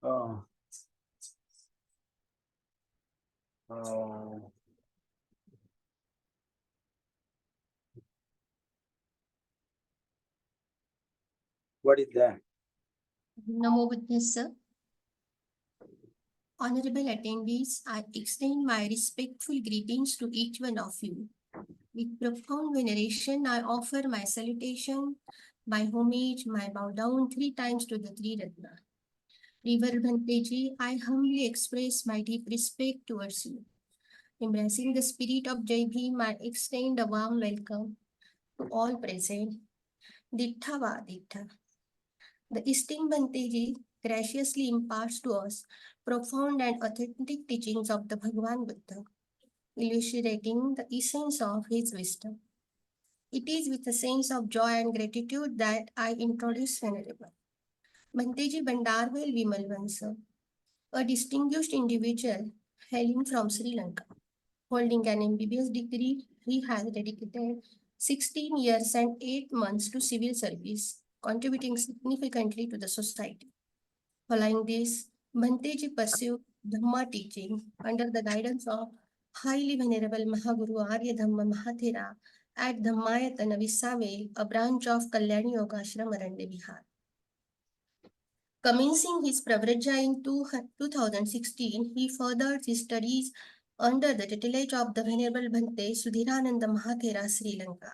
Oh. Oh. What is that? Namo Buddhassa. Honorable attendees, I extend my respectful greetings to each one of you. With profound veneration, I offer my salutation, my homage, my bow down 3 times to the Three Ratna. River Bhanteji, I humbly express my deep respect towards you. Embracing the spirit of Jai Bhim, I extend a warm welcome to all present. Dittha va Dittha. The esteemed Bhanteji graciously imparts to us profound and authentic teachings of the Bhagavan Buddha, illustrating the essence of his wisdom. It is with a sense of joy and gratitude that I introduce Venerable Bhanteji Bhante Vimalvansa, a distinguished individual hailing from Sri Lanka. Holding an MBBS degree, he has dedicated 16 years and 8 months to civil service, contributing significantly to the society. Following this, Bhanteji pursued Dhamma teaching under the guidance of highly venerable Mahaguru Arya Dhamma Mahathera at Dhammayatana Visave, a branch of Kalyani Yogashram Arande Bihar. Commencing his Pravraja in 2016, he furthered his studies under the tutelage of the Venerable Bhante Sudhirananda Mahathera, Sri Lanka.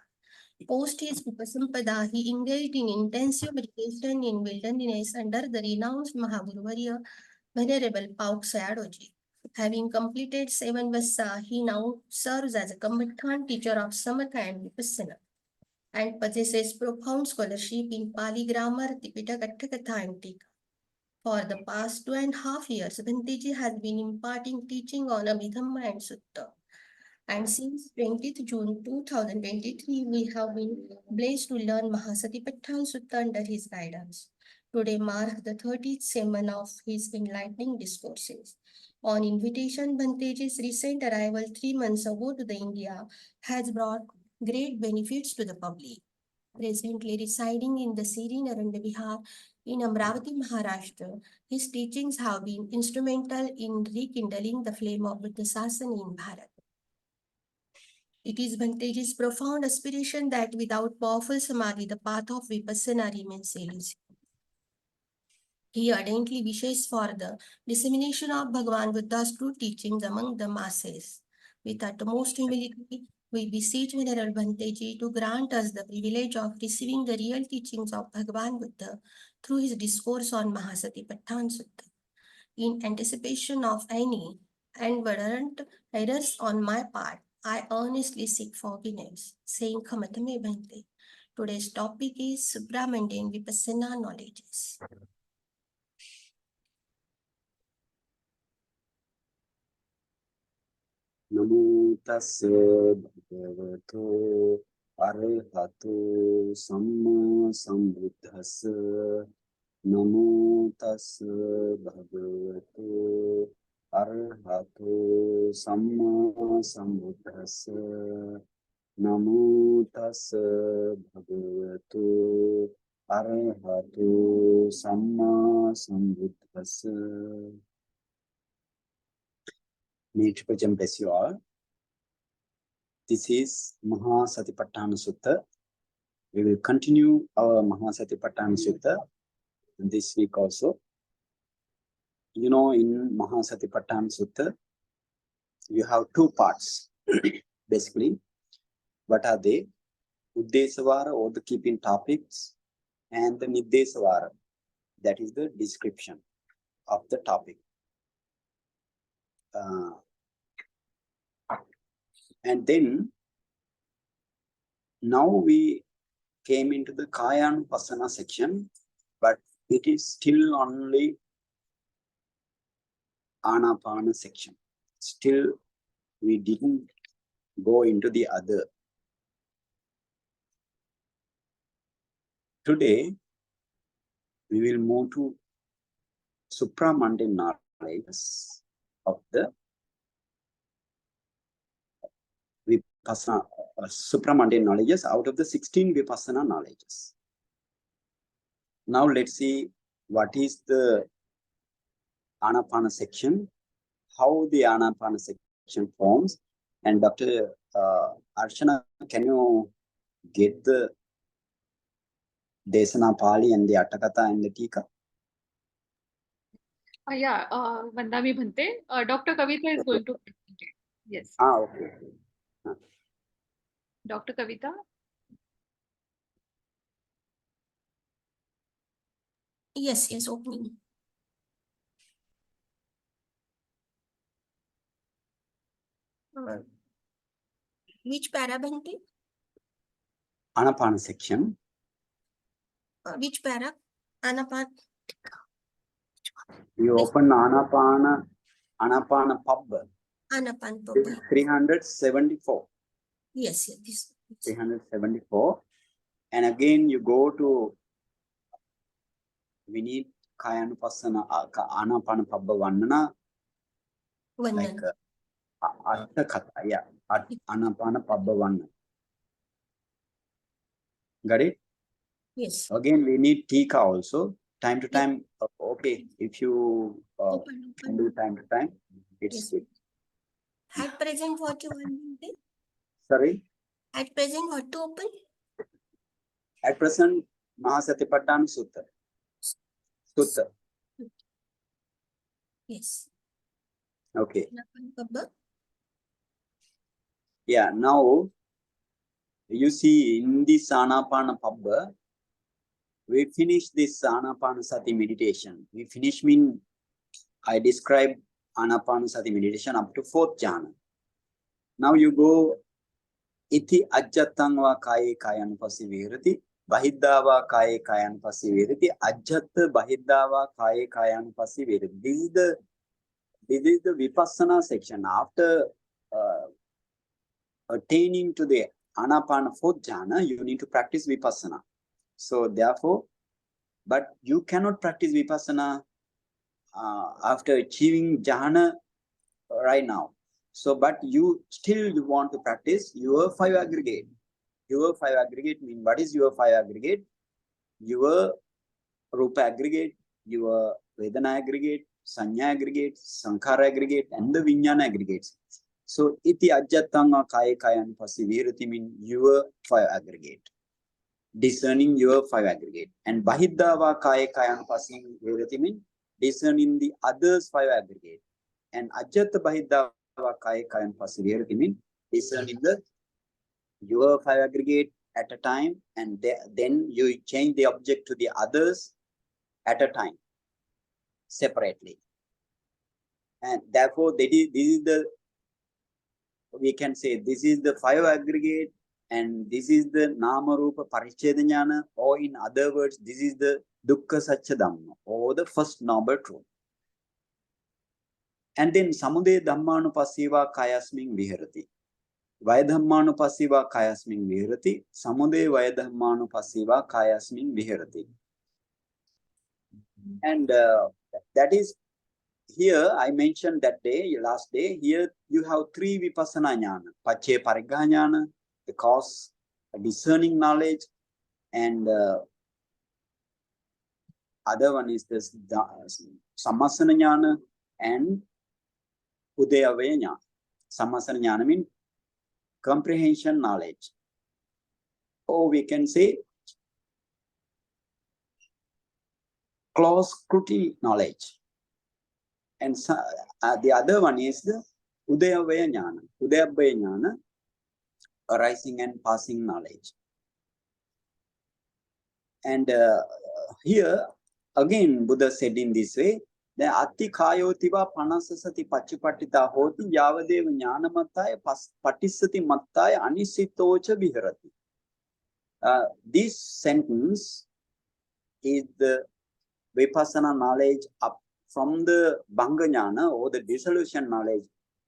Post his vipassanā, he engaged in intensive meditation in wilderness under the renounced Mahaguru Varya, Venerable Pauk Sayadoji. Having completed 7 Vassa, he now serves as a Kammatthān teacher of Samatha and Vipassana and possesses profound scholarship in Pali grammar, Tipitaka, Atthakatha and Tikka. For the past 2.5 years, Bhanteji has been imparting teaching on Abhidhamma and Sutta. And since 20th June 2023, we have been blessed to learn Mahasatipatthana Sutta under his guidance. Today marks the 30th sermon of his enlightening discourses. On invitation, Bhanteji's recent arrival 3 months ago to the India has brought great benefits to the public. Presently residing in the serene Arande Bihar in Amravati, Maharashtra, his teachings have been instrumental in rekindling the flame of Buddha Sasana in Bharat. It is Bhanteji's profound aspiration that without powerful samadhi, the path of vipassana remains elusive. He ardently wishes for the dissemination of Bhagavan Buddha's true teachings among the masses. With utmost humility, we beseech Venerable Bhanteji to grant us the privilege of receiving the real teachings of Bhagavan Buddha through his discourse on Mahasatipatthana Sutta. In anticipation of any inadvertent errors on my part, I earnestly seek forgiveness, saying Khamatame Bhante. Today's topic is Supramundane Vipassana knowledges. Namo tassa bhagavato arahato samma sambuddhassa. Namo tassa bhagavato arahato samma sambuddhassa. Namo tassa bhagavato arahato samma sambuddhassa. May Tripajam bless you all. This is Mahasatipatthana Sutta. We will continue our Mahasatipatthana Sutta this week also. You know, in Mahasatipatthana Sutta, you have 2 parts. Basically, what are they? Uddesavara, or the keeping topics, and the Niddesavara, that is the description of the topic. And then, now we came into the Kayanupassana section, but it is still only Anapana section. Still, we didn't go into the other. Today, we will move to Supramundane knowledge of the Supramundane knowledges out of the 16 vipassana knowledges. Now let's see what is the Anapana section, how the Anapana section forms. And Dr. Archana, can you get the Desana Pali and the Atthakatha and the Tikka? Yeah, Vandami Bhante. Dr. Kavita is going to present it. Yes. Okay. Dr. Kavita. Yes, opening. Which para, Bhante? Anapana section. Which para? Anapana. You open Anapana pub. Anapana pub. 374. Yes, this. 374. And again you go to, we need Kayanupassana Anapana Pabba Vandana. Like Atthakatha, yeah. Anapana Pabba Vandana. Got it? Yes. Again, we need Tikka also. Time to time, okay. If you can do time to time, it's good. At present, what you want? Sorry? At present, what to open? At present, Mahāsatipatthana Sutta. Sutta. Yes. Okay. Yeah, now you see in this Anapana Pabba, we finish this Anapana Sati meditation. We finish mean I describe Anapana Sati meditation up to 4th jhana. Now you go iti ajjatang va kaye kayanupassi virati, bahiddava kaye kayanupassi virati, ajjatta bahiddava kaye kayanupassi virati. This is the vipassana section. After attaining to the Anapana 4th jhana, you need to practice vipassana. So therefore, but you cannot practice vipassana after achieving jhana right now. So, but you want to practice your 5 aggregate. Your 5 aggregate mean, what is your 5 aggregate? Your Rupa aggregate, your Vedana aggregate, Sanya aggregate, Sankhara aggregate, and the Vijnana aggregates. So, iti ajjatanga kaya kayanupassi virati mean your 5 aggregate. Discerning your 5 aggregate. And bahiddava kaya kayanupassi virati mean discerning the others 5 aggregate. And ajjatta bahiddava kaya kayanupassi virati mean discerning your 5 aggregate at a time, and then you change the object to the others at a time, separately. And therefore, this is the, we can say, this is the 5 aggregate, and this is the Nama Rupa Paricheda Jnana, or in other words, this is the Dukkha Satcha Dhamma, or the first noble truth. And then Samudaya Dhammanupassiva Kayasmin Viharati. Vayadhammanupassiva Kayasmin Viharati. Samudaya Vayadhammanupassiva Kayasmin Viharati. And that is, here I mentioned that day, last day, here you have 3 vipassana jnana. Paccaya pariggaha jnana, the cause, discerning knowledge, and other one is this sammasana jnana and udayavaya jnana. Sammasana jnana means comprehension knowledge. Or we can say close scrutiny knowledge. And the other one is the udayavaya jnana. Udayavaya jnana, arising and passing knowledge. And here, again, Buddha said in this way, the atti kayotiva panasasati pachipattita hoti yavadeva jnanamataya patissati mattaya anisitocha viharati. This sentence is the vipassana knowledge up from the Bhanga Jnana, or the dissolution knowledge,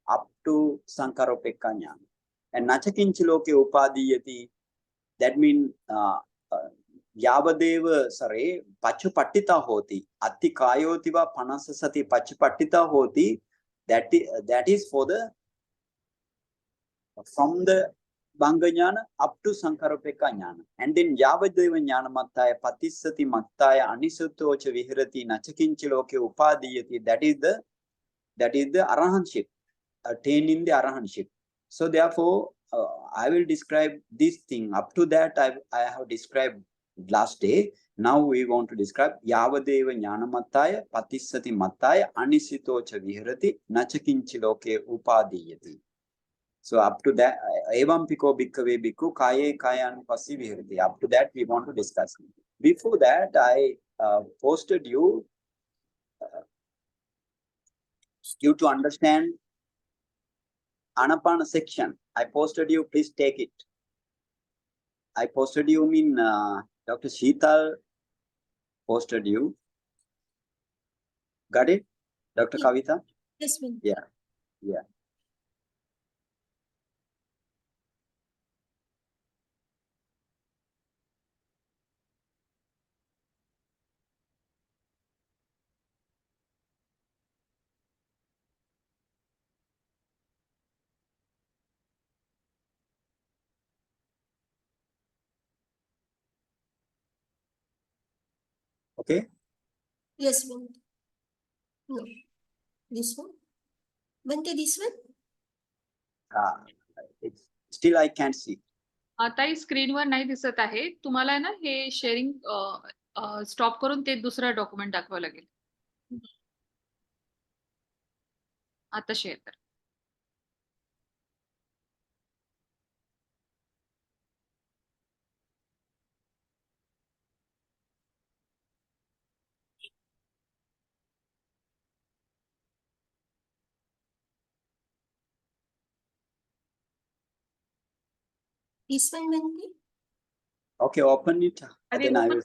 up to Sankaropekka Jnana. And Nachakinchiloke Upadiyati, that means Yavadeva Sare Pachupattita Hoti, Atti Kayotiva Panasasati Pachupattita Hoti, that is for the, from the Bhanga Jnana up to Sankarapeka Jnana. And then Yavadeva Jnana Mattaya Patissati Mattaya Anisuttocha Viharati Nachakinchiloke Upadiyati. That is the Arahantship, attaining the Arahantship. So therefore, I will describe this thing. Up to that, I have described last day. Now we want to describe Yavadeva Jnanamattaya Patissati Mattaya Anisitocha Viharati Nachakinchiloke Upadiyati. So up to that, Evam Piko Bhikkave Bhikkhu Kaye Kayanupassi Viharati. Up to that, we want to discuss. Before that, I posted you to understand Anapana section. I posted you, please take it. I posted you, Dr. Sheetal posted you. Got it? Dr. Yeah. Kavita? Yes, ma'am. Yeah. Okay? Yes, ma'am. No. This one? Bhante, this one? Still I can't see. ताई स्क्रीनवर नाही दिसत आहे. तुम्हाला ना हे sharing stop करून ते दुसरा डॉक्युमेंट दाखवावं लागेल. आता शेअर कर. This one, Bhante? Okay, open it. आधी Then I will.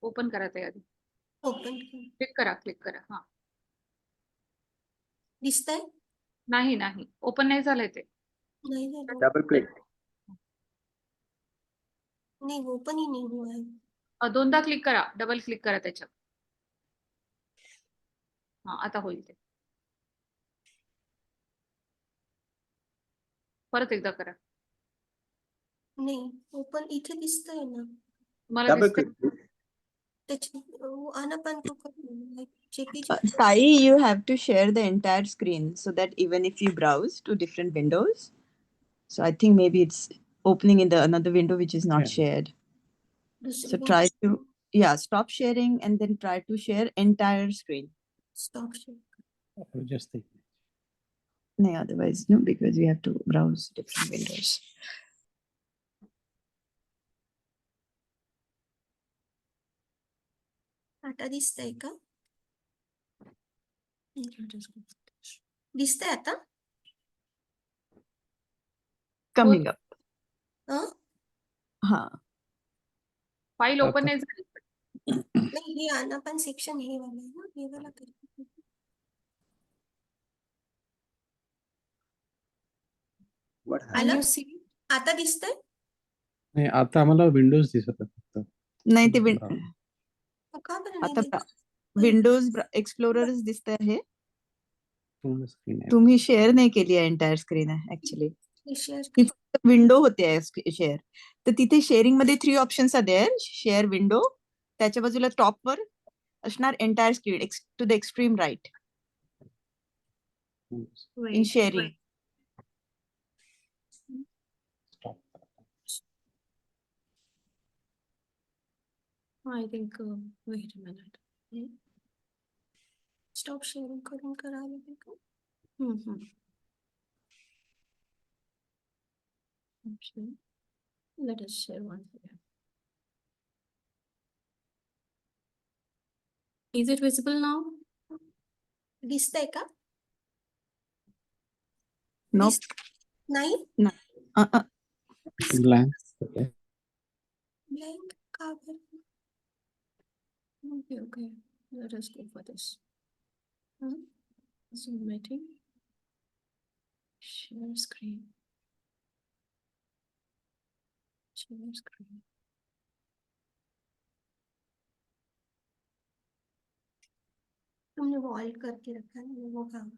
ओपन करा ते आधी. Open. क्लिक करा. हा. दिसतंय? नाही ओपन नाही झालंय ते. नहीं झालं. Double click. नहीं, ओपन ही नहीं हुआ है. दोनदा क्लिक करा, डबल क्लिक करा त्याच्यात. हा, आता होईल ते. परत एकदा करा. नहीं, ओपन इथे दिसतंय ना. तुम्हाला Double दिसतंय? click. आनापान को JPG. Sai, you have to share the entire screen so that even if you browse to different windows, so I think maybe it's opening in the another window which is not shared. So try to stop sharing and then try to share entire screen. Stop share. Just think. No, otherwise no, because we have to browse different windows. आता दिसतंय का? दिसतंय आता? Coming up. File open नाही झाली. नहीं, ये आनापान section हे वाला है ना, ये वाला करते. What आलं? happened? आता दिसतंय? नाही, आता आम्हाला विंडोज दिसत आहे फक्त. नाही ते का बरं नाही आता दिसत? विंडोज एक्सप्लोररच दिसत आहे. पूर्ण स्क्रीन आहे. तुम्ही शेअर नाही केली आहे, एंटायर स्क्रीन आहे ऍक्च्युली. शेअर विंडो होते शेअर. तर तिथे शेअरिंग मध्ये 3 ऑप्शन्स आहे देअर. शेअर विंडो, त्याच्या बाजूला टॉप वर असणार entire screen to the extreme right in sharing. I think wait a minute. Stop sharing करून करायला का? Okay. Let us share once again. Is it visible now? दिसतंय का? Nope. नाही? Blank. Okay. Blank का बरं? Okay. Let us go for this. Zoom meeting. Share screen. Share screen. तुमने वो ऑल करके रखा है वो काम.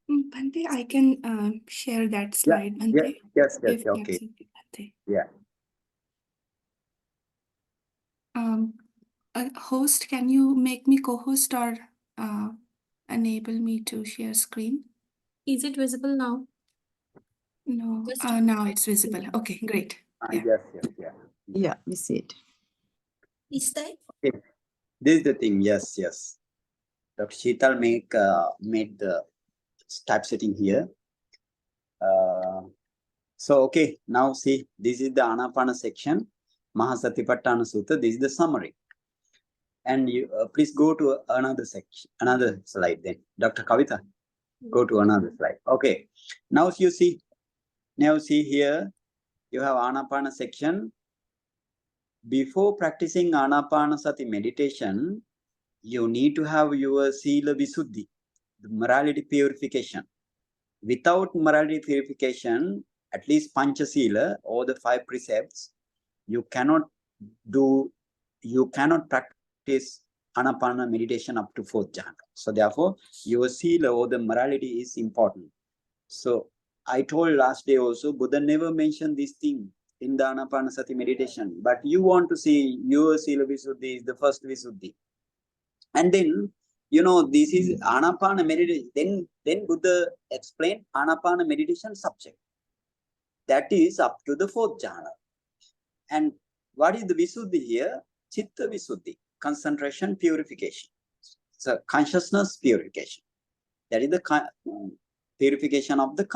Bhante, I can share that slide, Bhante. Yes, If that's okay. okay, Bhante. Yeah. Host, can you make me co-host or enable me to share screen? Is it visible now? No, Just- now it's visible. Okay, great. Yeah. Yeah. Yeah, we see it. Is that? Okay. This is the thing. Yes. Dr. Sheetal made the typesetting here. So, okay, now see, this is the Anapana section, Mahasatipatthana Sutta. This is the summary. And you please go to another section, another slide then. Dr. Kavita, go to another slide. Okay, now you see here, you have Anapana section. Before practicing Anapanasati meditation, you need to have your Sila Visuddhi, the morality purification. Without morality purification, at least Pancha Sila or the 5 precepts, you cannot practice Anapana meditation up to 4th jhana. So therefore, your Sila or the morality is important. So I told last day also, Buddha never mentioned this thing in the Anapanasati meditation, but you want to see your Sila Visuddhi is the first Visuddhi. And then, this is Anapana meditation. Then Buddha explained Anapana meditation subject. That is up to the 4th jhana. And what is the Visuddhi here? Chitta Visuddhi, concentration purification. So consciousness purification. That is the purification of the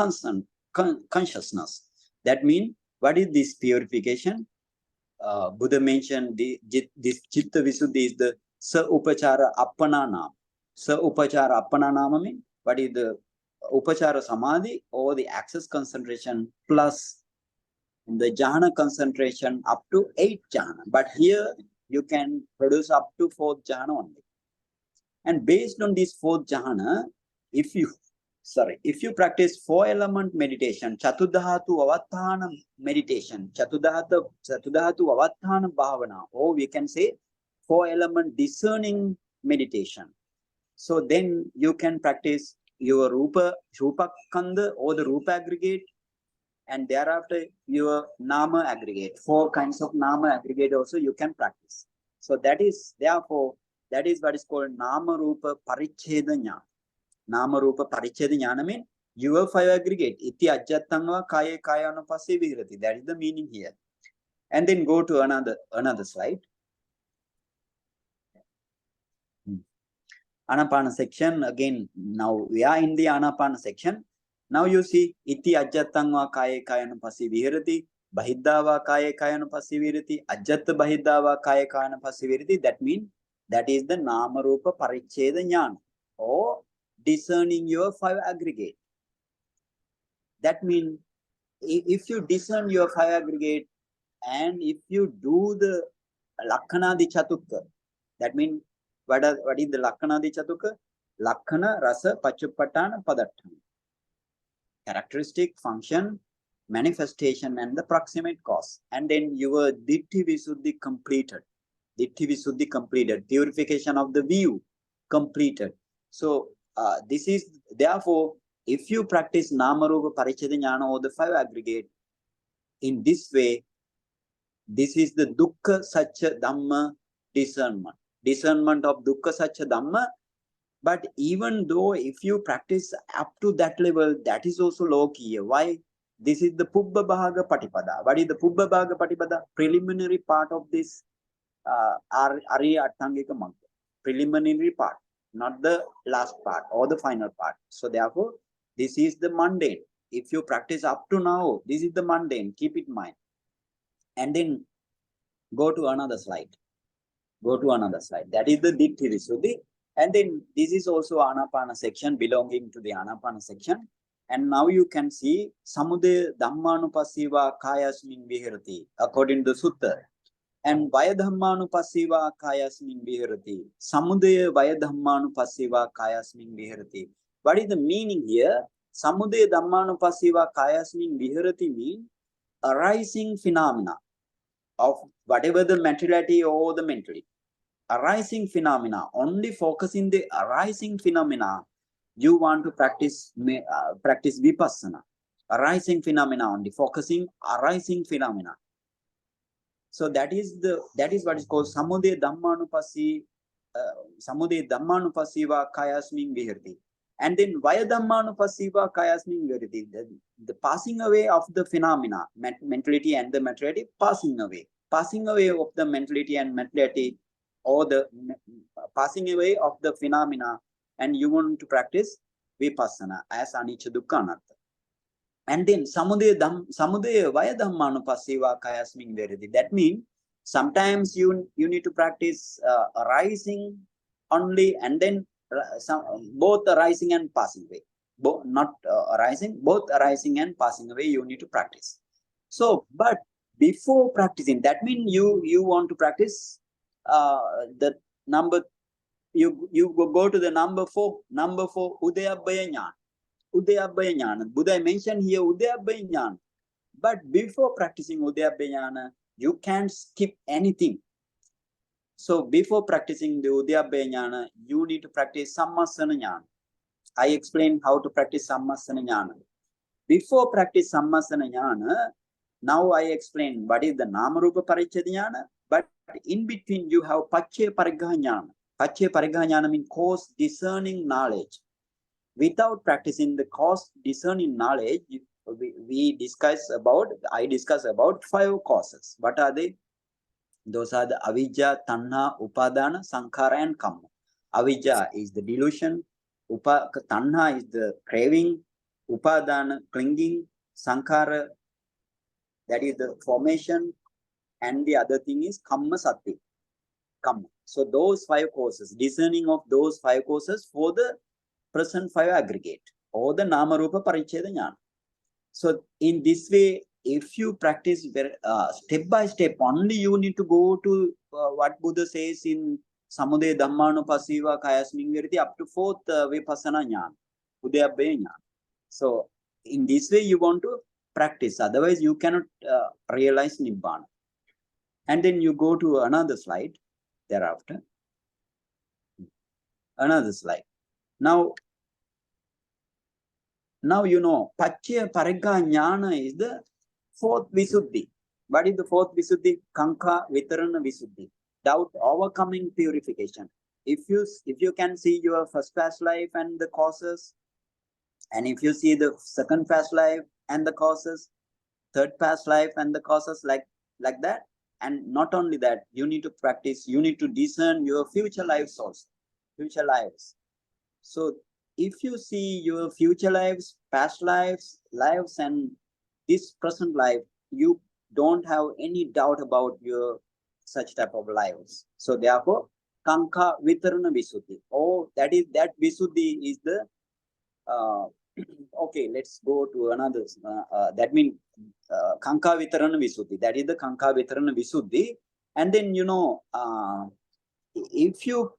consciousness. That means, what is this purification? Buddha mentioned this Chitta Visuddhi is the Sa Upachara Appananam. Sa Upachara Appananama means, what is the Upachara Samadhi or the access concentration plus the jhana concentration up to 8th jhana. But here you can produce up to 4th jhana only. And based on this 4th jhana, if you practice 4-element meditation, Chatudhatu Avatthana meditation, Chatudhatu Avatthana Bhavana, or we can say 4-element discerning meditation. So then you can practice your Rupa Kanda or the Rupa aggregate, and thereafter your Nama aggregate. 4 kinds of Nama aggregate also you can practice. So that is what is called Nama Rupa Paricheda Jnana. Nama Rupa Paricheda Jnana means your 5 aggregate. Iti ajjattanga kaya kayanupassī vihirati. That is the meaning here. And then go to another slide. Anapana section again. Now we are in the Anapana section. Now you see iti ajjattanga kaya kayanupassī vihirati. Bahiddhava kaya kayanupassī vihirati. Ajjatta bahiddhava kaya kayanupassī vihirati. That means that is the Nama Rupa Paricheda Jnana, or discerning your 5 aggregate. That means if you discern your 5 aggregate and if you do the Lakkhana Chatukka, that means what is the Lakkhana Chatukka? Lakkhana, Rasa, Pachuppatthana, Padatthana. Characteristic, function, manifestation, and the proximate cause. And then your Ditti Visuddhi completed. Ditti Visuddhi completed. Purification of the view completed. So this is therefore, if you practice Namarupa Paricheda Jnana or the 5 aggregate in this way, this is the Dukkha Satcha Dhamma discernment. Discernment of Dukkha Satcha Dhamma. But even though if you practice up to that level, that is also Lokiya. Why? This is the Pubbha Bhaga Patipada. What is the Pubbha Bhaga Patipada? Preliminary part of this Ariya Atthangika Magga. Preliminary part, not the last part or the final part. So therefore, this is the mundane. If you practice up to now, this is the mundane. Keep it in mind. And then go to another slide. Go to another slide. That is the Ditti Visuddhi. And then this is also Anapana section belonging to the Anapana section. And now you can see Samudaya Dhammanupassiva Kayasmin Vihirati according to the Sutta. And Vaya Dhammanupassiva Kayasmin Vihirati. Samudaya Vaya Dhammanupassiva Kayasmin Vihirati. What is the meaning here? Samudaya Dhammanupassiva Kayasmin Vihirati means arising phenomena of whatever the materiality or the mentality. Arising phenomena, only focusing the arising phenomena you want to practice practice vipassana, arising phenomena only, focusing arising phenomena. So that is what is called samudaya dhammanupassiva kayasmin vihirti. And then vaya dhammanupassiva kayasmin vihirti. The passing away of the phenomena, mentality and the materiality, passing away of the mentality and materiality, or the passing away of the phenomena, and you want to practice vipassana as anicca dukkha anatta. And then samudaya vaya dhammanupassiva kayasmin vihirti. That means sometimes you need to practice arising only, and then both arising and passing away. Not arising, both arising and passing away you need to practice. So, but before practicing, that means you want to practice the number, you go to the number 4, Udayabhaya Jnana. Udayabhaya Jnana. Buddha mentioned here Udayabhaya Jnana. But before practicing Udayabhaya Jnana, you can't skip anything. So before practicing the Udayabhaya Jnana, you need to practice Sammasana Jnana. I explained how to practice Sammasana Jnana. Before practice Sammasana Jnana, now I explain what is the Namarupa Parichya Jnana, but in between you have Paccaya Pariggaha Jnana. Paccaya Pariggaha Jnana means cause discerning knowledge. Without practicing the cause discerning knowledge, I discuss about 5 causes. What are they? Those are the avijja, tanha, upadana, sankhara, and kamma. Avijja is the delusion, tanha is the craving, upadana, clinging, sankhara, that is the formation, and the other thing is kamma sati, kamma. So those 5 causes, discerning of those 5 causes for the present 5 aggregate, or the namarupa paricheda jnana. So in this way, if you practice step by step, only you need to go to what Buddha says in samudaya dhammanupassiva kayasmin vihirti up to 4th vipassana jnana, udayabhaya jnana. So in this way you want to practice, otherwise you cannot realize nibbana. And then you go to another slide thereafter. Another slide. Now you know, Paccaya Pariggaha Jnana is the 4th Visuddhi. What is the 4th Visuddhi? Kanka Vitarana Visuddhi. Doubt overcoming purification. If you can see your first past life and the causes, and if you see the second past life and the causes, third past life and the causes, like that, and not only that, you need to practice, you need to discern your future lives also, future lives. So if you see your future lives, past lives, and this present life, you don't have any doubt about your such type of lives. So therefore, Kanka Vitarana Visuddhi. Oh, that Visuddhi is the okay, let's go to another. That means Kanka Vitarana Visuddhi. That is the Kanka Vitarana Visuddhi. And then, you know, if you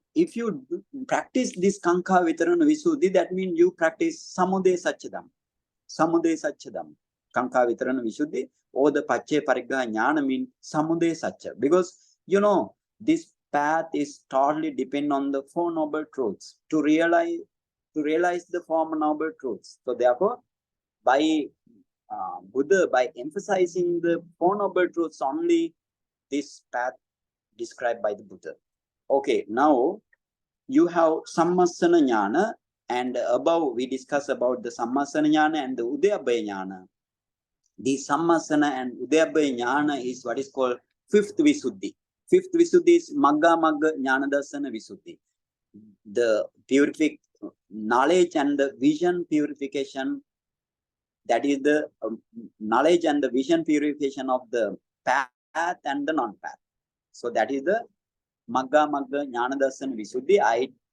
practice this Kanka Vitarana Visuddhi, that means you practice Samudaya Satchidam. Samudaya Satchidam. Kanka Vitarana Visuddhi, or the Paccaya Pariggaha Jnana means Samudaya Satcha. Because, you know, this path is totally depend on the 4 noble truths to realize the 4 noble truths. So therefore, by Buddha, by emphasizing the 4 noble truths only, this path described by the Buddha. Okay, now you have Sammasana Jnana, and above we discuss about the Sammasana Jnana and the Udayabhaya Jnana. The Sammasana and Udayabhaya Jnana is what is called 5th Visuddhi. 5th Visuddhi is Magga Magga Jnana Darsana Visuddhi. The purific knowledge and the vision purification, that is the knowledge and the vision purification of the path and the non-path. So that is the Magga Magga Jnana Darsana Visuddhi.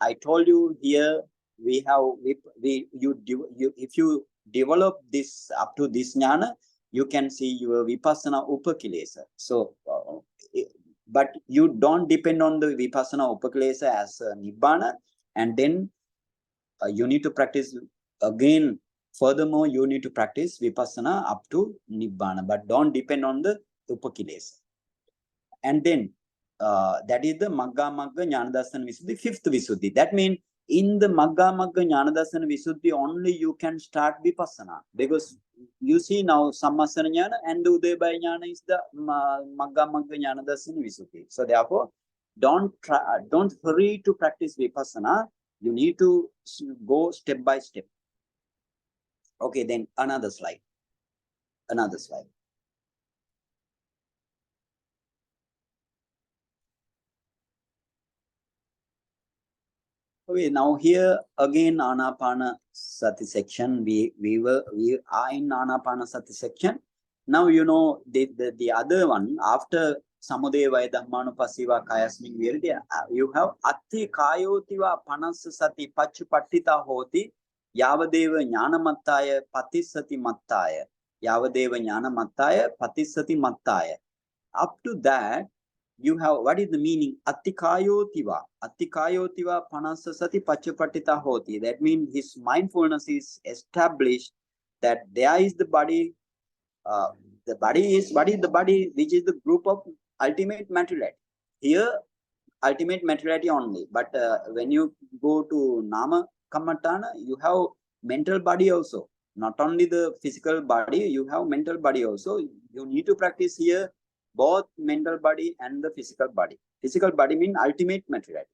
I told you here we have if you develop this up to this jnana, you can see your vipassana upakilesa. So but you don't depend on the vipassana upakilesa as nibbana, and then you need to practice again. Furthermore, you need to practice vipassana up to nibbana, but don't depend on the upakilesa. And then that is the Magga Magga Jnana Darsana Visuddhi, 5th Visuddhi. That means in the Magga Jnana Dasana Visuddhi only you can start Vipassana. Because you see now Sammasana Jnana and Udebaya Jnana is the Magga Jnana Dasana Visuddhi. So therefore, don't hurry to practice Vipassana. You need to go step by step. Okay, then another slide. Another slide. Okay, now here again Anapana Sati section. We are in Anapana Sati section. Now you know the other one after Samudaya Vaya Dhammanupassiva Kayasmin Virdi, you have Atti Kayotiva Panas Sati Pachupattita Hoti Yavadeva Jnanamattaya Patissati Mattaya Yavadeva Jnanamattaya Patissati Mattaya. Up to that, you have, what is the meaning? Attikayotiva. Attikayotiva panasa sati pachapattita hoti. That means his mindfulness is established that there is the body. The body is, what is the body? Which is the group of ultimate materiality. Here, ultimate materiality only. But when you go to Nama Kammatthana, you have mental body also. Not only the physical body, you have mental body also. You need to practice here both mental body and the physical body. Physical body means ultimate materiality.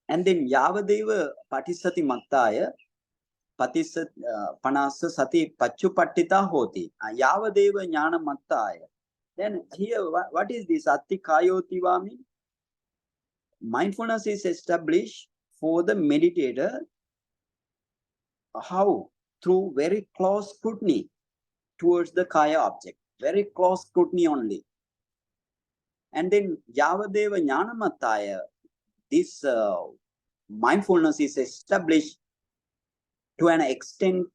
And then Yavadeva Patissati Mattaya Panasa Sati Pachupattita Hoti Yavadeva Jnana Mattaya. Then here, what is this Attikayotiva mean? Mindfulness is established for the meditator. How? Through very close scrutiny towards the Kaya object. Very close scrutiny only. And then Yavadeva Jnanamattaya, this mindfulness is established to an extent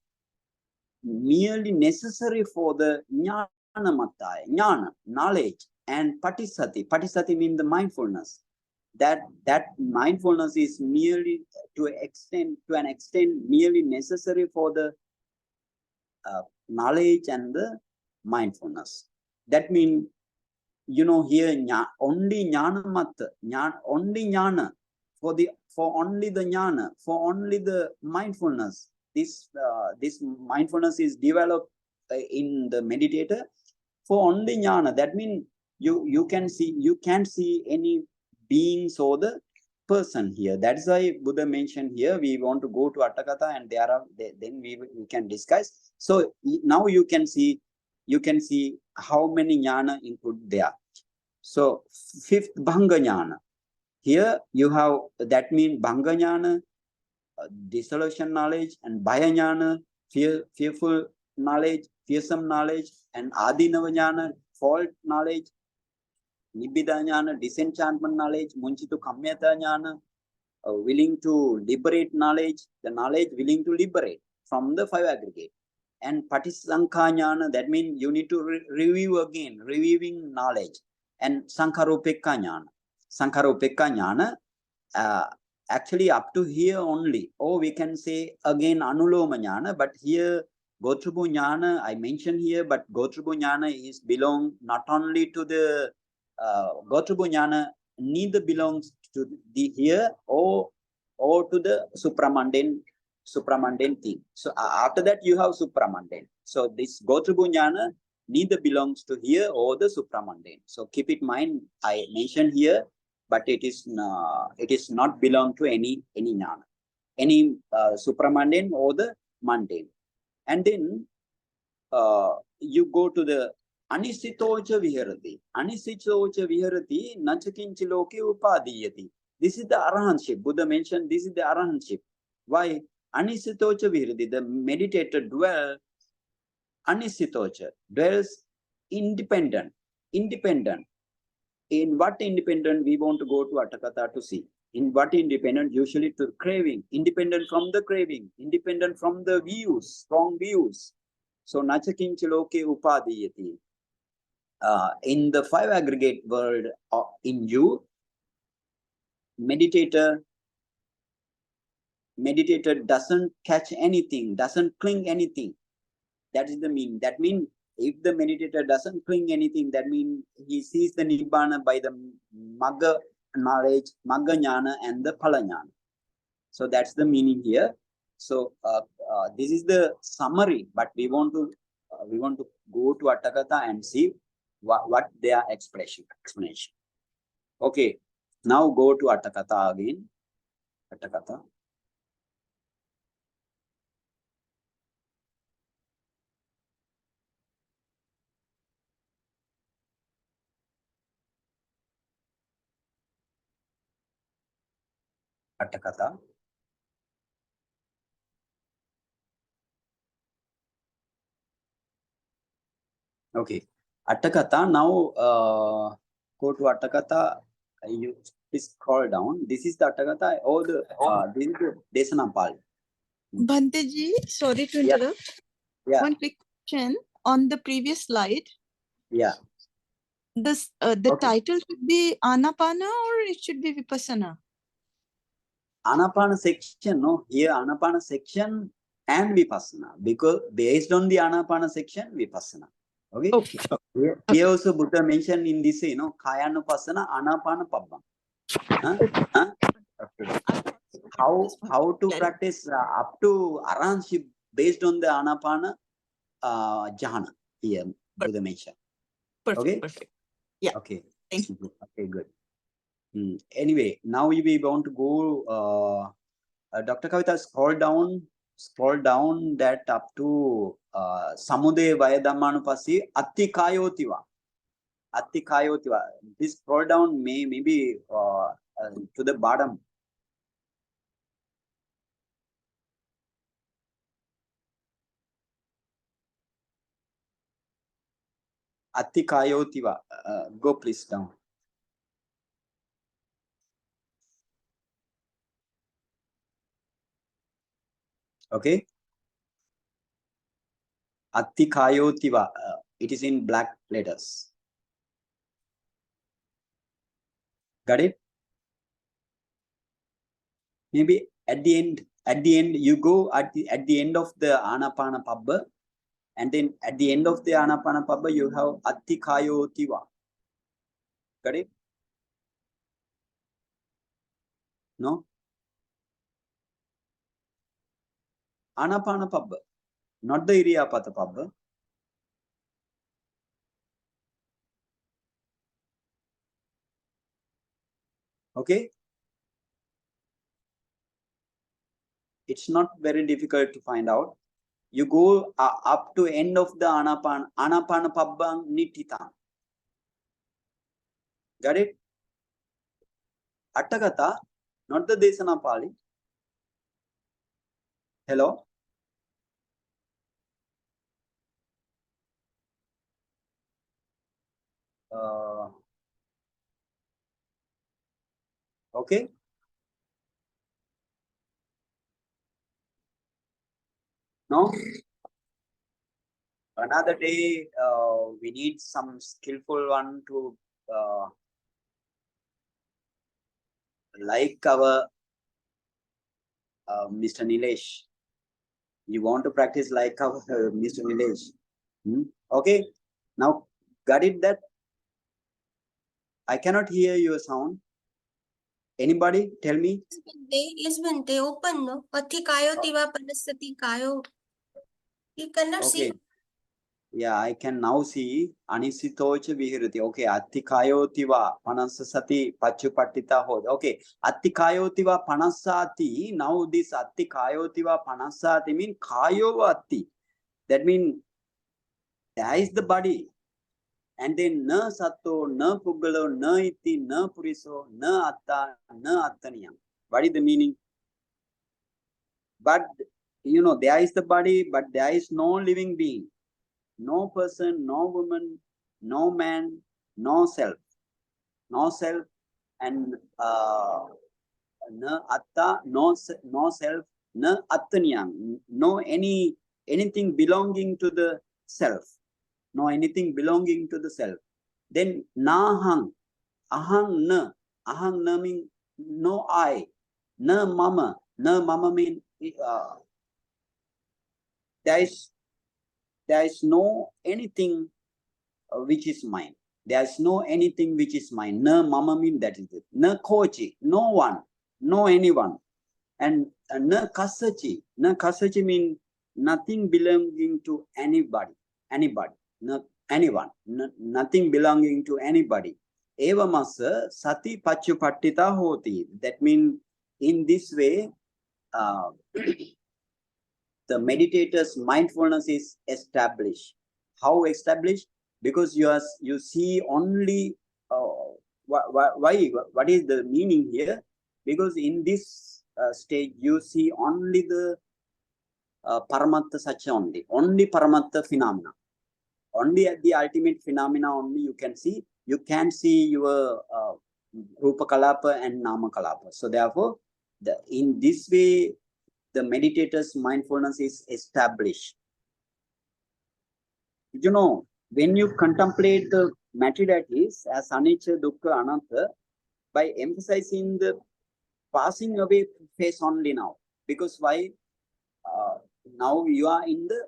merely necessary for the Jnanamattaya, Jnana, knowledge, and Patissati. Patissati means the mindfulness. That mindfulness is merely to an extent merely necessary for the knowledge and the mindfulness. That means, you know, here only jnana matta, only jnana, for only the jnana, for only the mindfulness. This mindfulness is developed in the meditator for only jnana. That means you can't see any beings or the person here. That's why Buddha mentioned here. We want to go to Atthakatha and then we can discuss. So now you can see how many jnana include there. So fifth Bhanga jnana. Here you have, that means Bhanga jnana, dissolution knowledge, and Bhaya jnana, fearful knowledge, fearsome knowledge, and Adinava jnana, fault knowledge, Nibbida jnana, disenchantment knowledge, Munchitu Kamyata jnana, willing to liberate knowledge, the knowledge willing to liberate from the five aggregate. And Patisankha jnana, that means you need to review again, reviewing knowledge. And Sankharopekka jnana. Sankharopekka jnana, actually up to here only. Or we can say again Anuloma jnana, but here Gotrubhu jnana, I mentioned here, but Gotrubhu jnana is belong not only to the Gotrubhu jnana, neither belongs to the here or to the supramundane thing. So after that you have supramundane. So this Gotrubhu jnana neither belongs to here or the supramundane. So keep it in mind, I mentioned here, but it is not belong to any jnana, any supramundane or the mundane. And then you go to the Anisitocha Viharati. Anisitocha Viharati Nachakinchi Loke Upadiyati. This is the arahantship. Buddha mentioned this is the arahantship. Why? Anisitocha Viharati, the meditator Anisitocha, dwells independent. In what independent? We want to go to Atthakatha to see. In what independent? Usually to craving. Independent from the craving. Independent from the views, strong views. So Nachakinchi Loke Upadiyati. In the five aggregate world in you, meditator doesn't catch anything, doesn't cling anything. That is the meaning. That means if the meditator doesn't cling anything, that means he sees the Nibbana by the Magga knowledge, Magga jnana, and the Phala jnana. So that's the meaning here. So this is the summary, but we want to go to Atthakatha and see what their explanation. Okay, now go to Atthakatha again. Atthakatha. Atthakatha. Okay, Atthakatha. Now go to Atthakatha. You please scroll down. This is the Atthakatha or the this is the Desana Pali. Bhante ji, sorry to Yeah. interrupt. Yeah. One quick question. On the previous slide, Yeah. the Okay. title should be Anapana or it should be Vipassana? Anapana section, no, here Anapana section and Vipassana, because based on the Anapana section, Vipassana. Okay. Okay. Here also Buddha mentioned in this, Kayanupassana, Anapana Pabbam. Huh? Okay. How to practice up to Aranship based on the Anapana Jhana here, Buddha mentioned. Perfect. Okay. Perfect. Yeah. Okay. Thank you. Okay, good. Anyway, now we want to go. Dr. Kavita, scroll down that up to Samude Vayadhammanupasi Atti Kayotiva. This scroll down maybe to the bottom. Atti Kayotiva. Go please down. Okay. Atti Kayotiva. It is in black letters. Got it? Maybe at the end you go at the end of the Anapana Pabba, and then at the end of the Anapana Pabba you have Atti Kayotiva. Got it? No? Anapana Pabba, not the Iriyapata Pabba. Okay? It's not very difficult to find out. You go up to end of the Anapana Pabbang Nitita. Got it? Atthakatha, not the Desana Pali. Hello? Okay? No? Another day, we need some skillful one to like our Mr. Nilesh. You want to practice like our Mr. Nilesh. Okay? Now, got it that? I cannot hear your sound. Anybody tell me? Yes, Bhante, open, no? Atti Kayotiva Panasati Kayo. You cannot see. Yeah, I can now see Anisitocha Vihirati. Okay, Atti Kayotiva Panasasati Pachupattita Hod. Okay, Atti Kayotiva Panasati. Now this Atti Kayotiva Panasati means Kayovati. That means there is the body. And then na sato, na pugalo, na iti, na puriso, na atta, na attaniyam. What is the meaning? But there is the body, but there is no living being. No person, no woman, no man, no self. No self and na atta, no self, na attaniyam. No anything belonging to the self. No anything belonging to the self. Then nahang, ahang na mean no I, na mama mean there is no anything which is mine. There is no anything which is mine. Na mama mean that is it. Na kochi, no one, no anyone. And na kasachi mean nothing belonging to anybody, anyone, nothing belonging to anybody. Evamasa sati pachupattita hoti. That means in this way, the meditator's mindfulness is established. How established? Because you see only why? What is the meaning here? Because in this stage you see only the Paramatta Satya only Paramatta phenomena. Only at the ultimate phenomena only you can see. You can see your Rupa Kalapa and Nama Kalapa. So therefore, in this way, the meditator's mindfulness is established. You know, when you contemplate the materialities as anicca, dukkha, anatta, by emphasizing the passing away phase only now. Because why? Now you are in the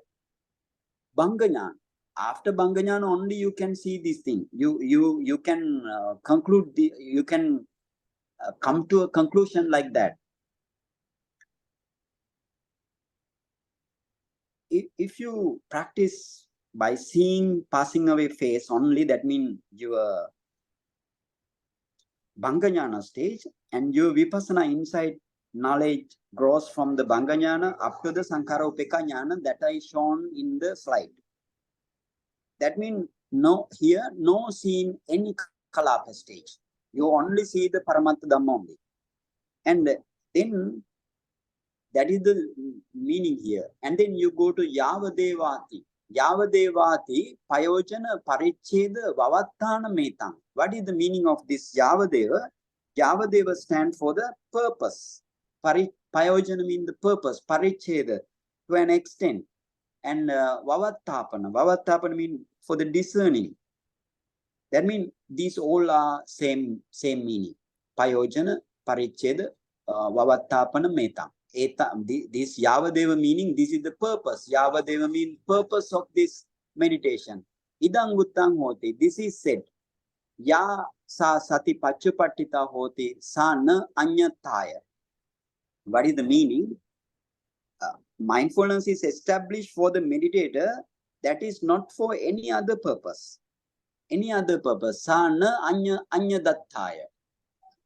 Bhanganyana. After Bhanganyana only you can see this thing. You can conclude, you can come to a conclusion like that. If you practice by seeing passing away phase only, that means your Bhanganyana stage, and your vipassana insight knowledge grows from the Bhanganyana up to the Sankhara Upeka Jnana that is shown in the slide. That means no seeing any Kalapa stage. You only see the Paramatta Dhamma only. And then that is the meaning here. And then you go to Yavadevati. Yavadevati Payojana Paricheda Vavatthana Metang. What is the meaning of this Yavadeva? Yavadeva stands for the purpose. Payojana means the purpose. Paricheda to an extent. And Vavatthapana means for the discerning. That means these all are same meaning. Payojana, Paricheda, Vavatthapana Metang. This Yavadeva meaning, this is the purpose. Yavadeva means purpose of this meditation. Idang Uttang Hoti, this is said. Ya sa sati pachupattita hoti sa na anyataya. What is the meaning? Mindfulness is established for the meditator, that is not for any other purpose. Any other purpose. Sa na anyadattaya.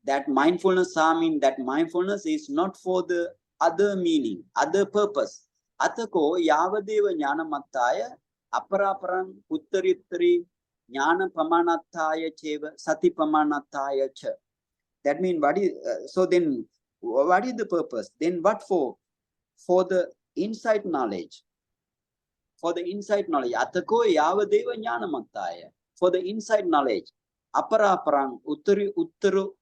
That mindfulness, that mindfulness is not for the other meaning, other purpose. Atthako yavadeva jnana mattaya aparaparang uttarittari jnana pamanattaya cheva sati pamanattaya cha. That means what is so then what is the purpose? Then what for? For the insight knowledge. For the insight knowledge. Atthako yavadeva jnana mattaya. For the insight knowledge. Aparaparang uttaruttari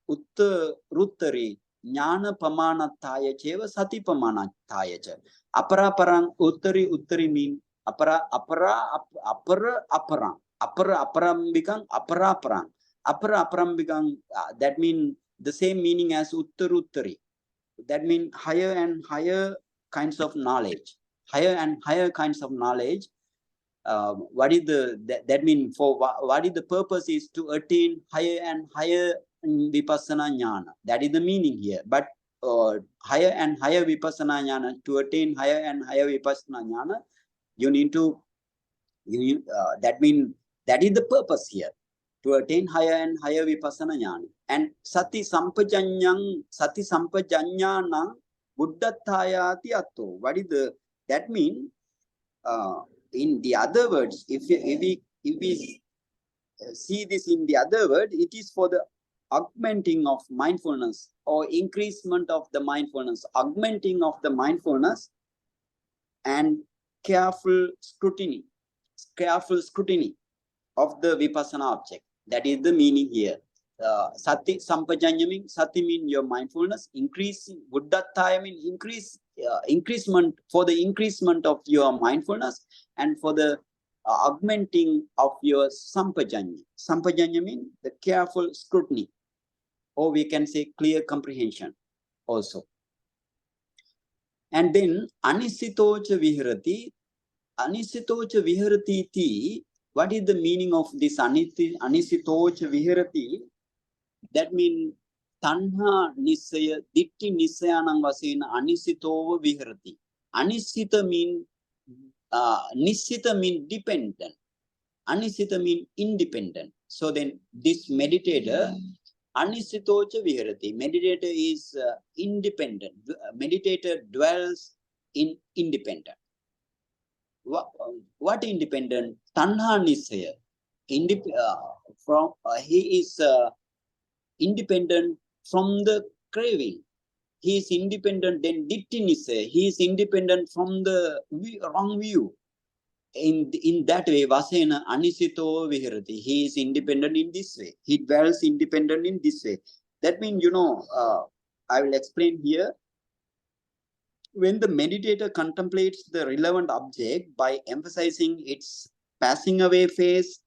jnana pamanattaya cheva sati pamanattaya cha. Aparaparang uttari mean aparam become aparaparang. Aparaparam become that means the same meaning as uttaruttari. That means higher and higher kinds of knowledge. Higher and higher kinds of knowledge. What is that mean for what is the purpose is to attain higher and higher vipassana jnana. That is the meaning here. But higher and higher vipassana jnana, to attain higher and higher vipassana jnana, you need to that means that is the purpose here, to attain higher and higher vipassana jnana. And sati sampajanyang buddhattayati atto. What is that mean? In the other words, if we see this in the other word, it is for the augmenting of mindfulness or increasement of the mindfulness, augmenting of the mindfulness and careful scrutiny of the vipassana object. That is the meaning here. Sati sampajanya means sati means your mindfulness, increasing buddhattaya means increasement, for the increasement of your mindfulness and for the augmenting of your sampajanya. Sampajanya means the careful scrutiny, or we can say clear comprehension also. And then anisitocha viharati. Anisitocha viharati ti. What is the meaning of this anisitocha viharati? That means tanha nisaya, ditti nisayanang vasena anisitova viharati. Anisita mean nisita mean dependent. Anisita mean independent. So then this meditator, anisitocha viharati. Meditator is independent. Meditator dwells in independent. What independent? Tanha nisaya. He is independent from the craving. He is independent, then ditti nisaya. He is independent from the wrong view. In that way, vasena anisito viharati. He is independent in this way. He dwells independent in this way. That means, I will explain here. When the meditator contemplates the relevant object by emphasizing its passing away phase,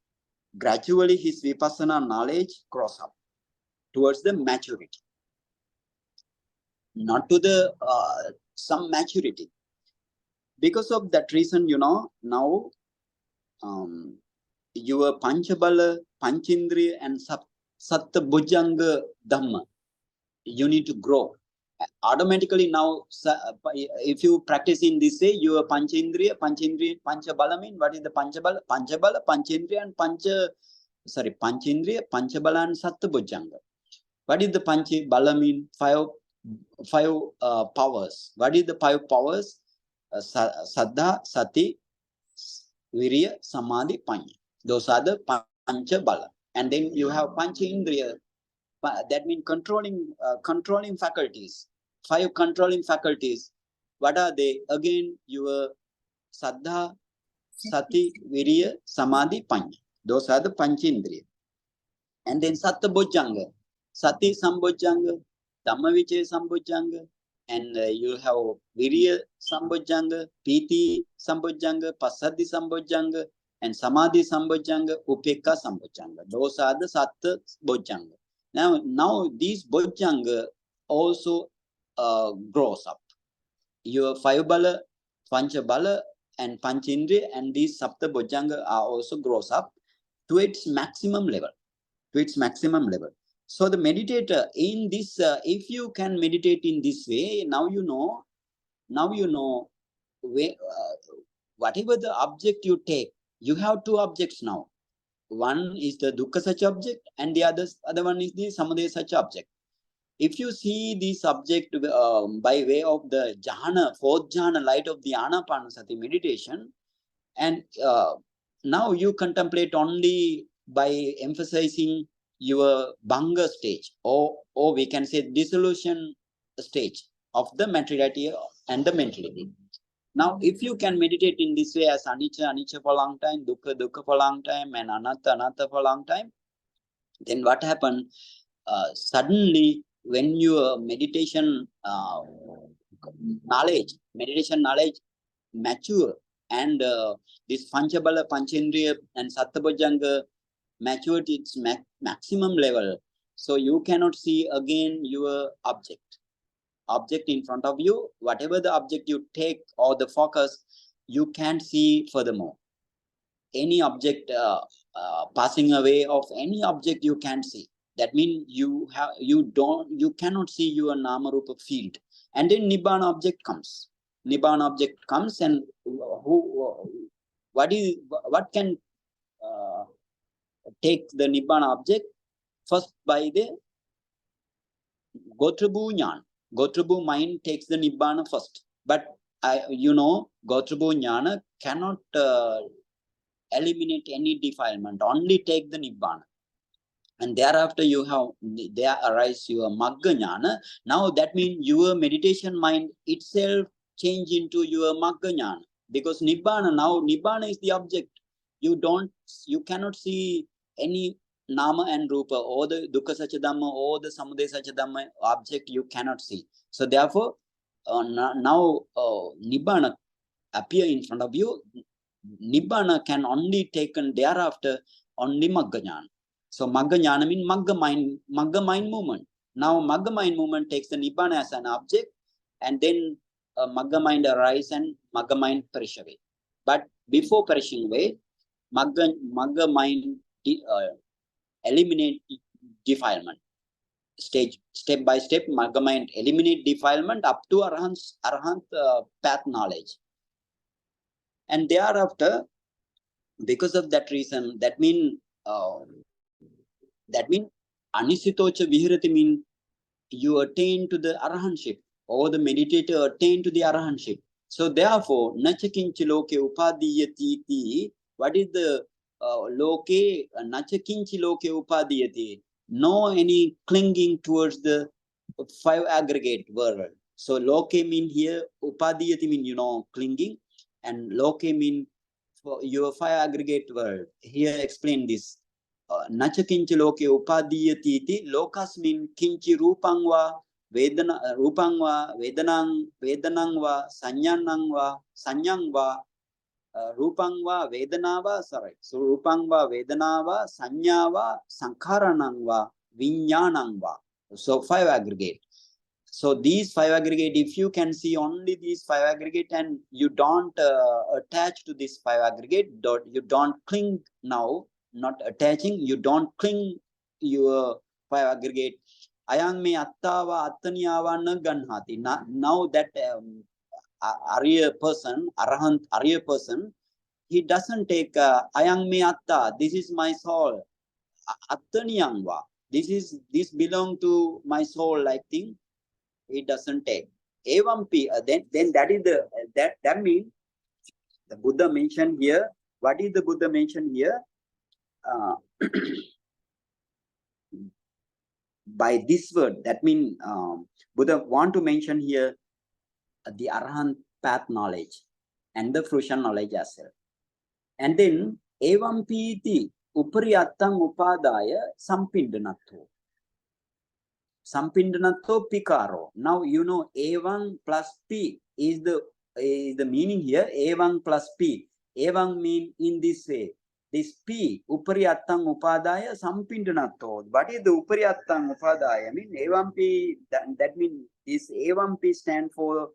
gradually his vipassana knowledge grows up towards the maturity. Not to the some maturity. Because of that reason, now your panchabala, panchindriya and satta bhujanga dhamma, you need to grow. Automatically now, if you practice in this way, your panchindriya, panchabala mean, what is the panchabala? Panchabala, panchindriya and panchindriya, panchabala and satta bhujanga. What is the panchabala mean? Five powers. What is the 5 powers? Saddha, sati, virya, samadhi, panya. Those are the panchabala. And then you have panchindriya. That means controlling faculties. 5 controlling faculties. What are they? Again, your saddha, sati, virya, samadhi, panya. Those are the panchindriya. And then satta bhujanga. Sati sambhujanga, Dhammavichaya sambhujanga, and you have virya sambhujanga, piti sambhujanga, passaddhi sambhujanga, and samadhi sambhujanga, upekka sambhujanga. Those are the satta bhujanga. Now these bhujanga also grows up. Your 5 bala, pancha bala, and panchindriya, and these sapta bhujanga are also grows up to its maximum level. So the meditator in this, if you can meditate in this way, now you know where, whatever the object you take, you have 2 objects now. One is the dukkha such object, and the other one is the samadhi such object. If you see this object by way of the jhana, 4th jhana light of the anapanasati meditation, and now you contemplate only by emphasizing your bhanga stage, or we can say dissolution stage of the materiality and the mentality. Now, if you can meditate in this way as anicca for a long time, dukkha for a long time, and anatta for a long time, then what happens? Suddenly, when your meditation knowledge mature, and this panchabala, panchendriya, and sattabhujanga matured its maximum level, so you cannot see again your object in front of you. Whatever the object you take or the focus, you can't see furthermore. Any object passing away of any object you can't see. That means you cannot see your nama rupa field. And then nibbana object comes. And what can take the nibbana object? First, by the gotrabhu jnana. Gotrabhu mind takes the nibbana first. But gotrabhu jnana cannot eliminate any defilement, only take the nibbana. And thereafter there arise your magga jnana. Now that means your meditation mind itself change into your magga jnana. Because nibbana is the object. You cannot see any nama and rupa, or the dukkha sacha dhamma, or the samadhi sacha dhamma object you cannot see. So therefore, now nibbana appear in front of you. Nibbana can only taken thereafter only magga jnana. So magga jnana means magga mind movement. Now magga mind movement takes the nibbana as an object, and then magga mind arise and magga mind perish away. But before perishing away, magga mind eliminate defilement. step by step, Magga mind eliminate defilement up to Arahant path knowledge. And thereafter, because of that reason, that mean anisitocha vihirati mean you attain to the arahantship, or the meditator attain to the arahantship. So therefore, nachakinchi loke upadiyati iti, what is the loke, nachakinchi loke upadiyati? No any clinging towards the five aggregate world. So loke mean here, upadiyati mean, clinging, and loke mean for your five aggregate world. Here explain this. Nacha kinchi loke upadiyati iti, lokas mean kinchi rupang va vedanang va sanyang va rupang va vedana va, sorry. So rupang va vedana va sanya va sankharanang va vinyanang va. So five aggregate. So these five aggregate, if you can see only these five aggregate and you don't attach to this five aggregate, you don't cling now, not attaching, you don't cling your five aggregate. Ayang me attava attanyava na ganhati. Now that Arya person, Arahant Arya person, he doesn't take ayang me atta, this is my soul. Attanyangva, this belong to my soul like thing. It doesn't take. Evampi, then that is the that means the Buddha mentioned here. What is the Buddha mentioned here? By this word, that means Buddha want to mention here the Arahant path knowledge and the fruition knowledge as well. And then Evampi iti upariyattam upadaya sampindanatho. Sampindanato pikaro. Now you know A1 plus P is the meaning here. A1 plus P. A1 mean in this way. This P, upariyattam upadaya sampindanato. What is the upariyattam upadaya? I mean A1 P, that means this A1 P stand for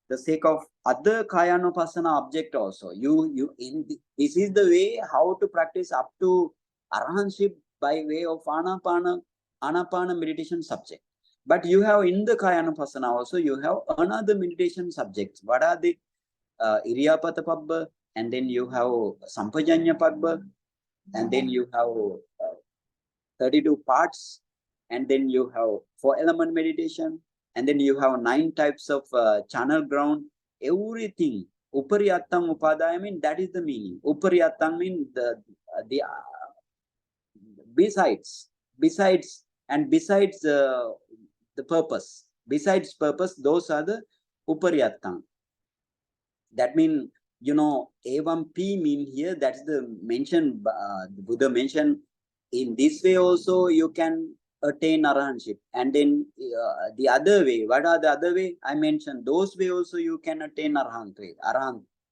the sake of other kayanupassana object also. This is the way how to practice up to arahantship by way of anapana meditation subject. But you have in the kayanupassana also, you have another meditation subjects. What are the iriyapata pabbha, and then you have sampajanya pabbha, and then you have 32 parts, and then you have 4 element meditation, and then you have 9 types of channel ground. Everything upariyattam upadaya, I mean that is the meaning. Upariyattam means the besides the purpose. Besides purpose, those are the upariyattam. That means, A1P mean here, that's the mention, the Buddha mentioned in this way also you can attain arahantship. And then the other way, what are the other way? I mentioned those way also you can attain arahant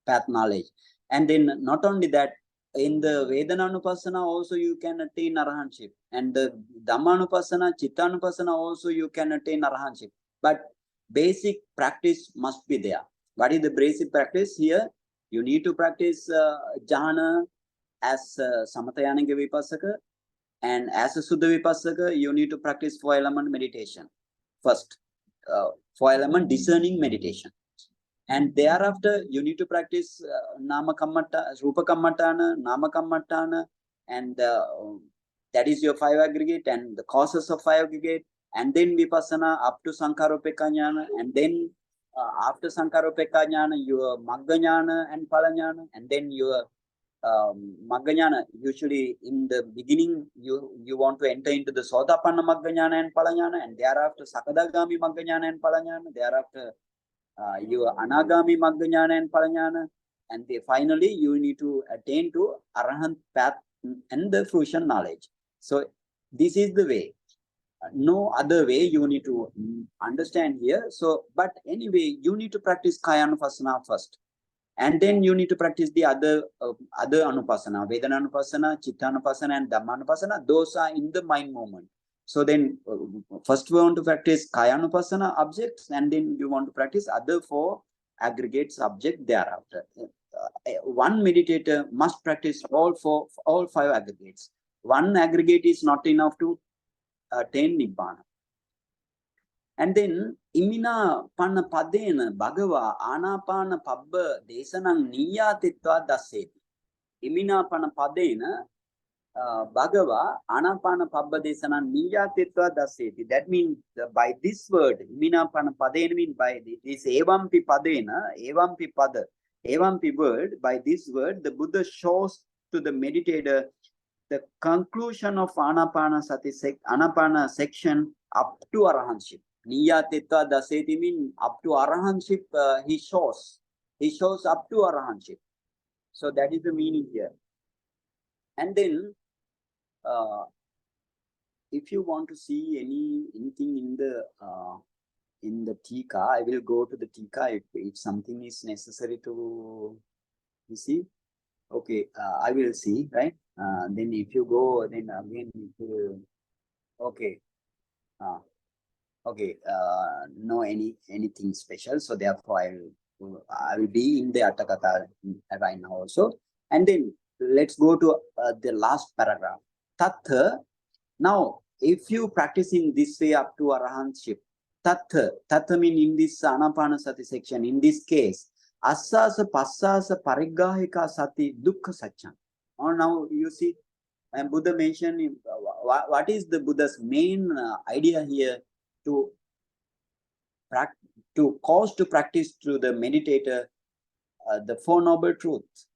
path knowledge. And then not only that, in the Vedananupassana also you can attain arahantship, and the Dhammanupassana, Chittanupassana also you can attain arahantship. But basic practice must be there. What is the basic practice here? You need to practice jhana as Samatayanaga Vipassaka, and as a Suddha Vipassaka, you need to practice 4 element meditation. First, 4 element discerning meditation. And thereafter, you need to practice Nama Kammata, Rupa Kammatana, Nama Kammatana, and that is your 5 aggregate and the causes of 5 aggregate, and then Vipassana up to Sankaropeka Jnana, and then after Sankaropeka Jnana, your Magga Jnana and Phala Jnana, and then your Magga Jnana. Usually in the beginning, you want to enter into the Sotapanna Magga Jnana and Phala Jnana, and thereafter Sakadagami Magga Jnana and Phala Jnana, thereafter your Anagami Magga Jnana and Phala Jnana, and finally you need to attain to Arahant path and the fruition knowledge. So this is the way. No other way you need to understand here. So, but anyway, you need to practice Kayanupassana first, and then you need to practice the other Anupassana, Vedananupassana, Chittanupassana, and Dhammanupassana. Those are in the mind movement. So then, first we want to practice Kayanupassana objects, and then you want to practice other 4 aggregate subjects thereafter. One meditator must practice all 5 aggregates. One aggregate is not enough to attain Nibbana. And then imina panna padena bhagava anapana pabba desanam niyatitva daseti. Imina panna padena bhagava anapana pabba desanam niyatitva daseti. That means by this word, imina panna padena means by this evampi padena, evampi pada, evampi word, by this word, the Buddha shows to the meditator the conclusion of Anapana section up to Arahantship. Niyatitva daseti means up to Arahantship, he shows. He shows up to Arahantship. So that is the meaning here. And then, if you want to see anything in the Tikka, I will go to the Tikka if something is necessary to see. Okay, I will see, right? Then if you go, then again, okay, okay, no anything special. So therefore, I will be in the Atthakatha right now also. And then let's go to the last paragraph. Tattha. Now, if you practice in this way up to Arahantship, Tattha means in this Anapanasati section, in this case, Asasa Passasa Parigahika Sati Dukkha Satcham. Or now you see, and Buddha mentioned what is the Buddha's main idea here to cause to practice to the meditator the Four Noble Truths.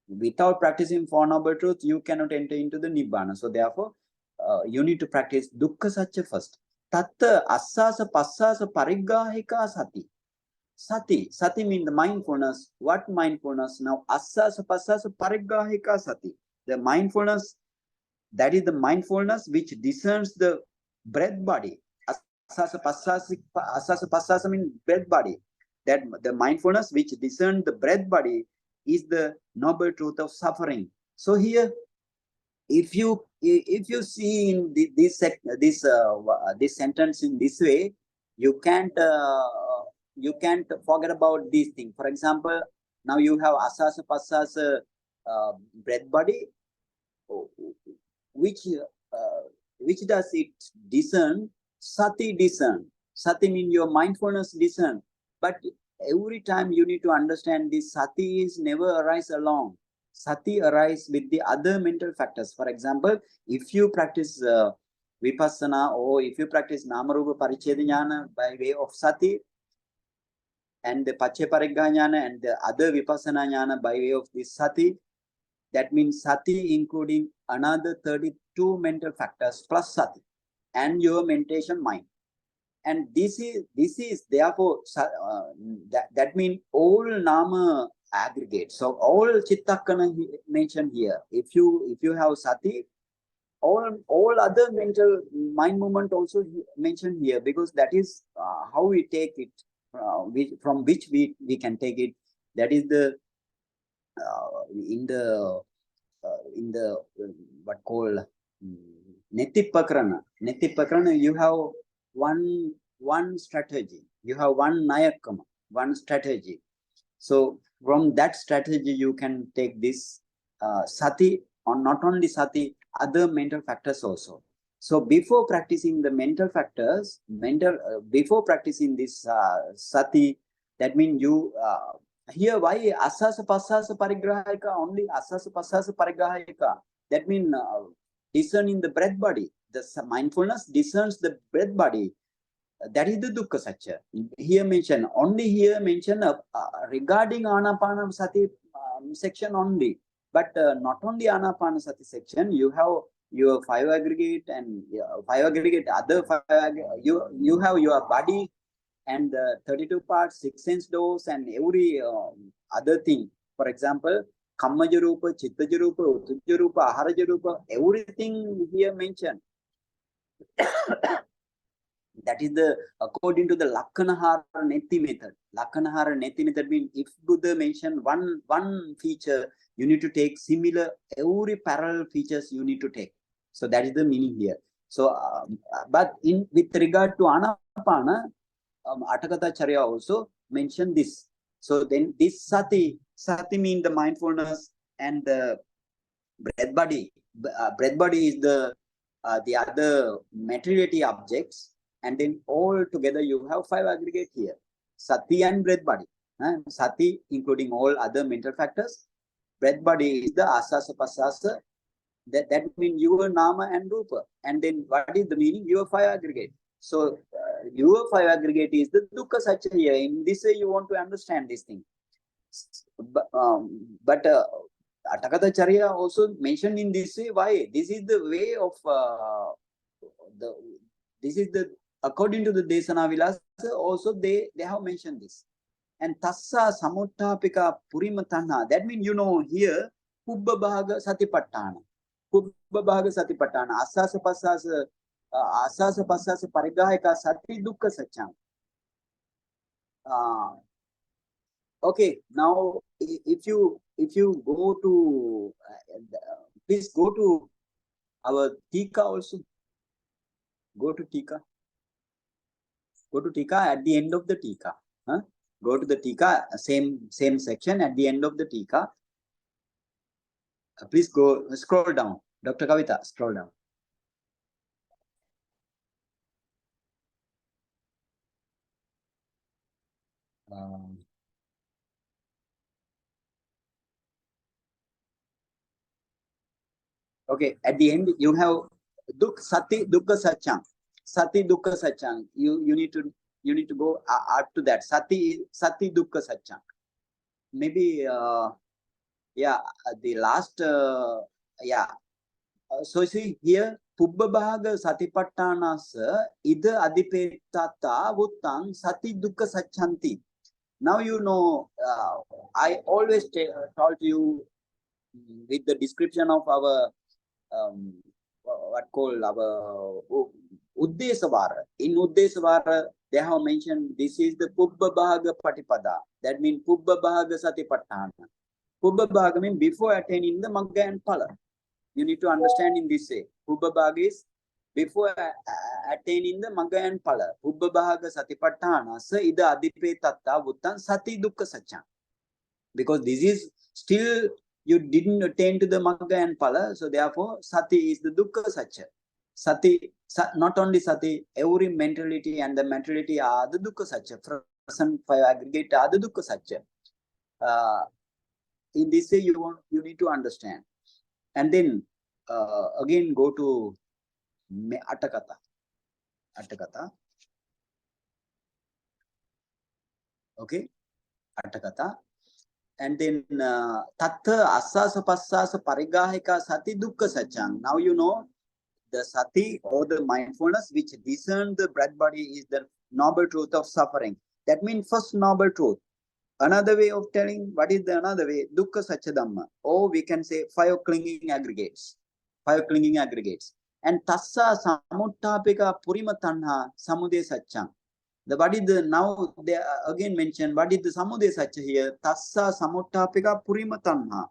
Without practicing Four Noble Truths, you cannot enter into the Nibbana. So therefore, you need to practice Dukkha Satcha first. Tattha Asasa Passasa Parigahika Sati. Sati means the mindfulness. What mindfulness? Now, Asasa Passasa Parigahika Sati. The mindfulness, that is the mindfulness which discerns the breath body. Asasa Passasa means breath body. That the mindfulness which discerns the breath body is the noble truth of suffering. So here, if you see in this sentence in this way, you can't forget about these things. For example, now you have Asasa Passasa breath body, which does it discern? Sati discern. Sati means your mindfulness discern. But every time you need to understand this Sati is never arise alone. Sati arise with the other mental factors. For example, if you practice vipassanā, or if you practice Namarupa Paricheda Jnana by way of Sati, and the Paccaya Pariggaha Jnana and the other Vipassana Jnana by way of this Sati, that means Sati including another 32 mental factors plus Sati and your meditation mind. And this is therefore, that means all Nama aggregate. So all Chittakana mentioned here. If you have Sati, all other mental mind movement also mentioned here, because that is how we take it, from which we can take it. That is the in the what called Netipakrana. Netipakrana, you have one strategy. You have one nayakama, one strategy. So from that strategy, you can take this Sati, or not only Sati, other mental factors also. So before practicing the mental factors, before practicing this Sati, that means you here why Asasa Passasa Parigrahika, only Asasa Passasa Parigrahika. That means discerning the breath body. The mindfulness discerns the breath body. That is the Dukkha Satcha. Here mentioned, only here mentioned regarding Anapanasati Sati section only. But not only Anapanasati section, you have your 5 aggregate and 5 aggregate, other 5 you have your body and 32 parts, 6 sense doors, and every other thing. For example, Kammaja Rupa, Chittaja Rupa, Utthaja Rupa, Aharaja Rupa, everything here mentioned. That is according to the Lakkanahara Neti method. Lakkanahara Neti method means if Buddha mentioned one feature, you need to take similar, every parallel features you need to take. So that is the meaning here. So, but with regard to Anapana, Atthakatha Charya also mentioned this. So then this Sati means the mindfulness, and the breath body. Breath body is the other materiality objects, and then all together you have 5 aggregate here. Sati and breath body. Sati including all other mental factors. Breath body is the asasa pasasa. That means your nama and rupa. And then what is the meaning? Your 5 aggregate. So your 5 aggregate is the dukkha satya here. In this way you want to understand this thing. But Atthakatha Charya also mentioned in this way. Why? This is the way of this is the according to the Desana Vilasa. Also they have mentioned this. And Tassa Samuttapika Purima Tanha. That means here Kubba Bhaga Satipatthana. Kubba Bhaga Satipatthana. Asasa Pasasa Parigahika Sati Dukkha Satyam. Okay, now if you go to please go to our Tikka also. Go to Tikka. Go to Tikka at the end of the Tikka. Go to the Tikka, same section at the end of the Tikka. Please go scroll down. Dr. Kavita, scroll down. Okay, at the end you have Sati Dukkha Satyam. Sati Dukkha Satyam. You need to go up to that. Sati Dukkha Satyam. Maybe the last so see here Pubba Bhaga Satipatthana Ida Adipetata Vuttang Sati Dukkha Satyanti. Now I always told you with the description of our what called our Uddesavara. In Uddesavara, they have mentioned this is the Pubba Bhaga Patipada. That means Pubba Bhaga Satipatthana. Pubba Bhaga means before attaining the Magga and Phala. You need to understand in this way. Pubba Bhaga is before attaining the Magga and Phala. Pubba Bhaga Satipatthana sa ida adipe tatta vuttan sati dukkha satyam. Because this is still you didn't attain to the Magga and Phala, so therefore Sati is the Dukkha Satya. Sati, not only Sati, every mentality and the mentality are the Dukkha Satya. Present 5 aggregate are the Dukkha Satya. In this way, you need to understand. And then again go to Atthakatha. Atthakatha. Okay, Atthakatha. And then Tattha Asasa Passasa Parigahika Sati Dukkha Satyam. Now the Sati or the mindfulness which discern the breath body is the noble truth of suffering. That means first noble truth. Another way of telling, what is the another way? Dukkha Satya Dhamma. Or we can say 5 clinging aggregates. 5 clinging aggregates. And Tassa Samuttapika Purima Tanha Samude Satyam. What is the now they again mentioned? What is the Samude Satya here? Tassa Samuttapika Purima Tanha.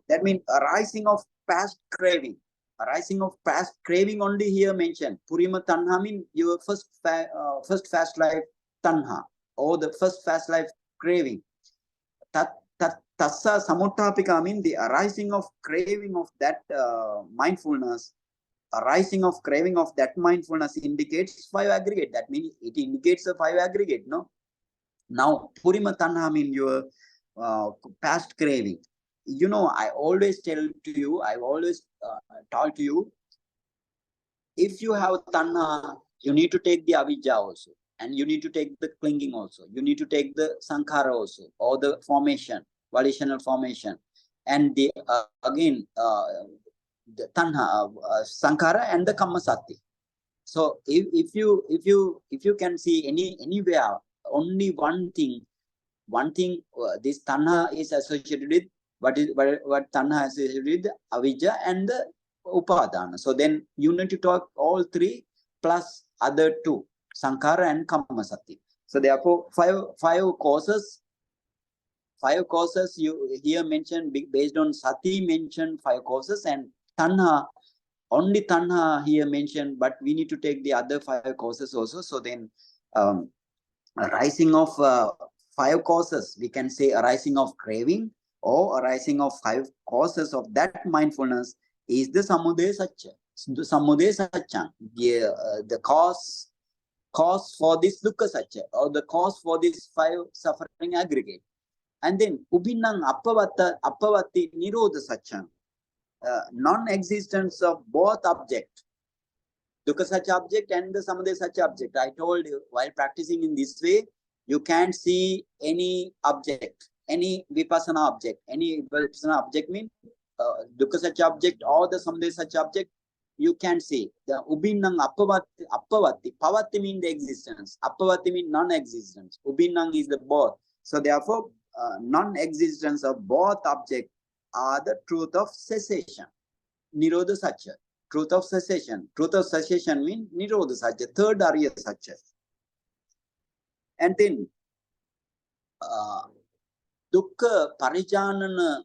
That means arising of past craving. Arising of past craving only here mentioned. Purima Tanha means your first fast life Tanha, or the first fast life craving. Tassa Samuttapika means the arising of craving of that mindfulness. Arising of craving of that mindfulness indicates 5 aggregate. That means it indicates a 5 aggregate, no? Now, Purima Tanha means your past craving. I always tell to you, I always told to you, if you have Tanha, you need to take the Avijja also. And you need to take the clinging also. You need to take the Sankhara also, or the formation, volitional formation. And the again, the Tanha, Sankhara and the Kammasati. So if you can see anywhere only one thing, this Tanha is associated with what Tanha is associated with Avijja and the Upadana. So then you need to talk all 3 plus other 2, Sankhara and Kammasati. So therefore 5 causes. 5 causes you here mentioned based on Sati mentioned 5 causes, and Tanha, only Tanha here mentioned, but we need to take the other 5 causes also. So then arising of 5 causes, we can say arising of craving or arising of 5 causes of that mindfulness is the Samudaya Satya. Samudaya Satchang. The cause for this dukkha satcha, or the cause for this 5 suffering aggregate. And then Ubinnang Appavatti Nirodha Satchang. Non-existence of both object, dukkha satcha object and the samudaya satcha object. I told you, while practicing in this way, you can't see any object, any vipassana object. Any vipassana object means dukkha satcha object or the samudaya satcha object, you can't see. The ubinnang appavatti, pavatti means the existence, appavatti means non-existence, ubinnang is the both. So therefore, non-existence of both objects are the truth of cessation, Nirodha Satcha. Truth of cessation. Truth of cessation means Nirodha Satcha, third Arya Satcha. And then Dukkha Parijanano,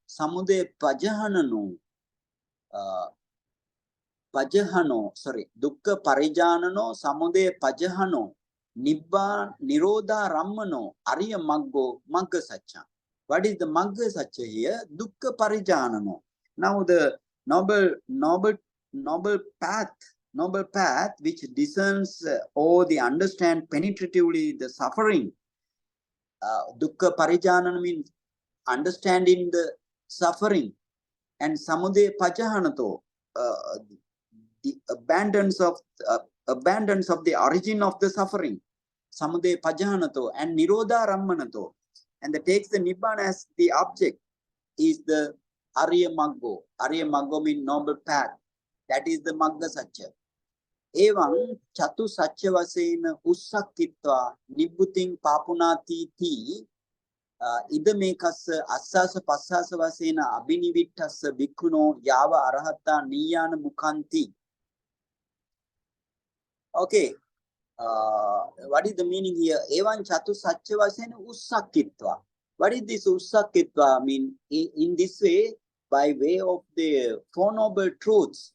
Samudaya Pajahano, Dukkha Parijanano, Samudaya Pajahano, Nibba Nirodha Rammano, Arya Maggo, Magga Satcha. What is the Magga Satcha here? Dukkha Parijanano. Now the noble path which discerns or the understand penetratively the suffering. Dukkha Parijanana means understanding the suffering, and Samudaya Pajahanato, the abundance of the origin of the suffering. Samudaya Pajahanato and Nirodha Rammanato. And that takes the Nibbana as the object is the Arya Maggo. Arya Maggo means noble path. That is the Magga Satcha. Evam Chatu Satcha Vasena Ussakitva Nibbuting Papunati Ti Idamekasa Assasa Passasa Vasena Abhinivitasa Bhikkhuno Yava Arahata Niyana Mukhanti. Okay. What is the meaning here? Evan Chatu Satcha Vasena Ussakitva. What is this Ussakitva mean? In this way, by way of the Four Noble Truths,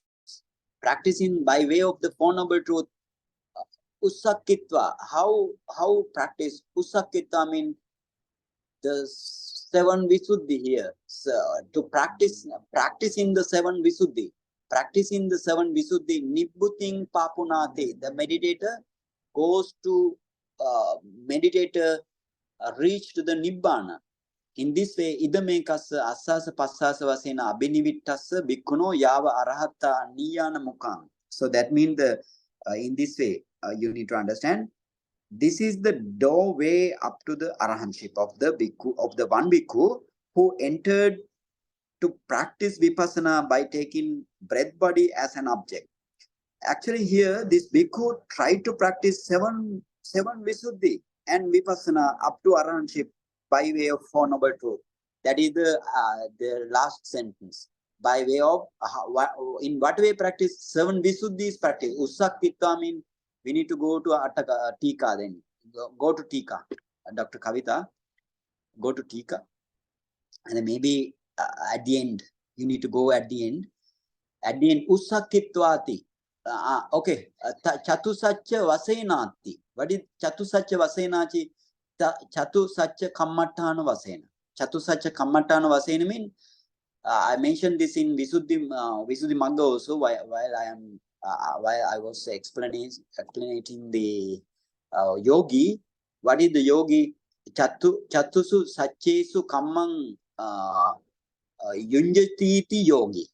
practicing by way of the Four Noble Truth, Ussakitva, how practice? Ussakitva mean the 7 Visuddhi here. So to practice in the 7 Visuddhi, practicing the 7 Visuddhi, Nibbuting Papunate, the meditator goes to reach to the Nibbana. In this way, idamekasa assasa passasa vasena abhinivittassa bhikkhuno yava arahata niyana mukam. So that means in this way, you need to understand, this is the doorway up to the arahantship of the bhikkhu, of the one bhikkhu who entered to practice vipassana by taking breath body as an object. Actually here, this bhikkhu tried to practice seven Visuddhi and vipassana up to arahantship by way of Four Noble Truth. That is the last sentence. By way of, in what way practice? 7 Visuddhis practice. Ussakitva means we need to go to Atthakatha, Tikka then. Go to Tikka. Dr. Kavita, go to Tikka. And then maybe at the end, you need to go at the end. At the end, Ussakittvati. Okay. Chatu Satcha Vasenati. What is Chatu Satcha Vasenati? Chatu Satcha Kammattana Vasena. Chatu Satcha Kammattana Vasena means, I mentioned this in Visuddhi Magga also while I was explaining the yogi. What is the yogi? Chatusu Satchesu Kammang Yunjatiti yogi.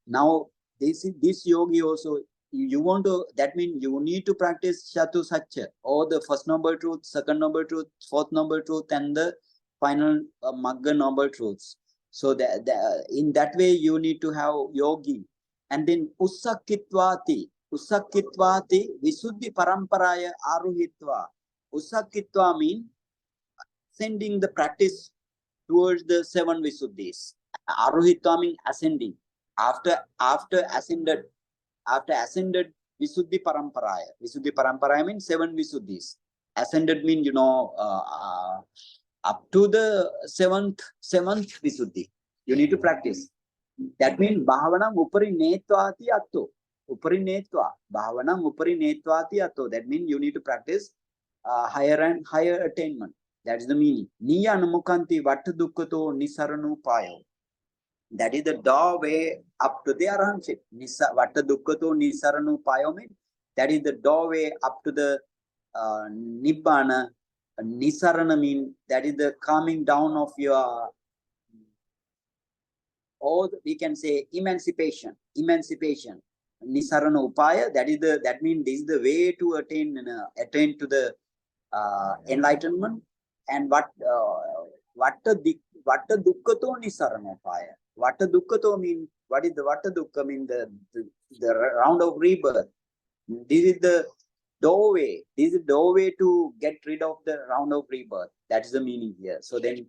Now this yogi also, you want to, that means you need to practice Chatu Satcha, or the first Noble Truth, second Noble Truth, fourth Noble Truth, and the final Magga Noble Truths. So that in that way you need to have yogi. And then Ussakittvati Visuddhi Paramparaya Aruhitva. Ussakitva means sending the practice towards the 7 Visuddhis. Aruhitva means ascending. After ascended Visuddhi Paramparaya. Visuddhi Paramparaya means 7 Visuddhis. Ascended means, up to the seventh Visuddhi. You need to practice. That means Bhavanam Upari Netvati Atto. Upari Netva. Bhavanam Upari Netvati Atto. That means you need to practice higher and higher attainment. That is the meaning. Niyana Mukhanti Vatta Dukkato Nisaranu Payo. That is the doorway up to the arahantship. Vata dukkhato nisaranu payomi. That is the doorway up to the nibbana. Nisarana means that is the calming down of your, or we can say emancipation. Emancipation. Nisarana upaya. That means this is the way to attain to the enlightenment. And vata dukkhato nisarana upaya. Vata dukkhato means, what is the vata dukkha mean? The round of rebirth. This is the doorway. This is the doorway to get rid of the round of rebirth. That is the meaning here. So then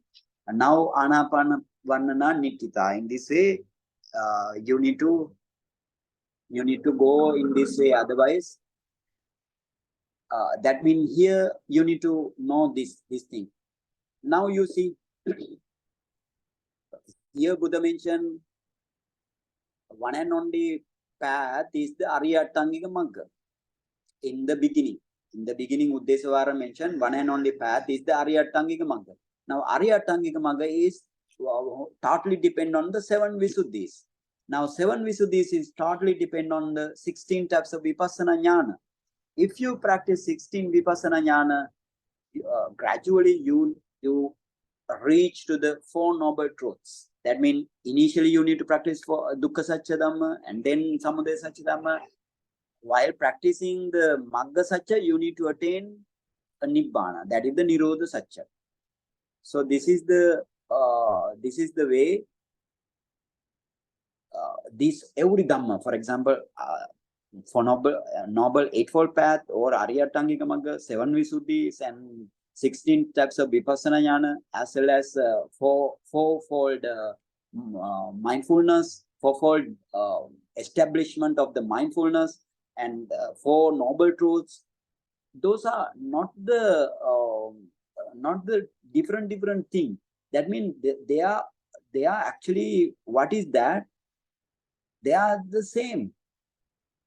now anapana varnana nittita. In this way, you need to go in this way. Otherwise, that means here you need to know this thing. Now you see, here Buddha mentioned one and only path is the Aryattangika Magga. In the beginning, Uddesavara mentioned one and only path is the Aryattangika Magga. Now Aryattangika Magga is totally depend on the 7 Visuddhis. Now 7 Visuddhis is totally depend on the 16 types of vipassana jnana. If you practice 16 vipassana jnana, gradually you reach to the 4 noble truths. That means initially you need to practice for dukkha satya dhamma and then samudaya satya dhamma. While practicing the magga satya, you need to attain a nibbana. That is the nirodha satya. So this is the way. This every dhamma, for example, for noble eightfold path or Aryattangika Magga, 7 Visuddhis and 16 types of vipassana jnana, as well as fourfold mindfulness, fourfold establishment of the mindfulness, and 4 noble truths. Those are not the different thing. That means they are actually, what is that? They are the same.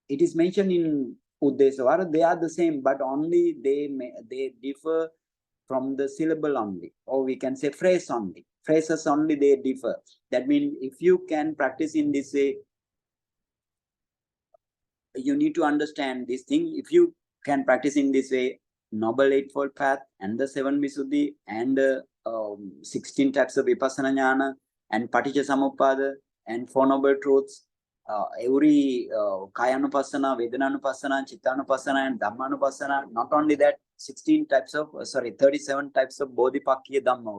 It is mentioned in Uddesavara, they are the same, but only they differ from the syllable only, or we can say phrase only. Phrases only they differ. That means if you can practice in this way, you need to understand this thing. If you can practice in this way, Noble Eightfold Path and the 7 Visuddhi and 16 types of vipassana jnana and Paticca Samuppada and 4 noble truths, every Kayanupassana, Vedananupassana, Chittanupassana and Dhammanupassana. Not only that, 16 types of 37 types of Bodhipakkhya Dhamma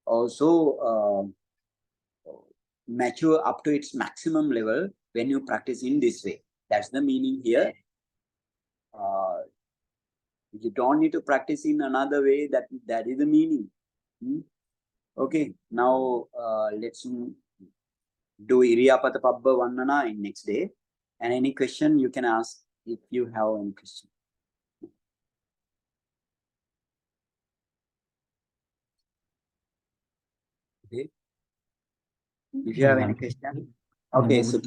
also mature up to its maximum level when you practice in this way. That's the meaning here. You don't need to practice in another way. That is the meaning. Okay, now let's do Iriyapata Pabba Vandana in next day. And any question you can ask if you have any question. Okay. If you have any question. Okay, so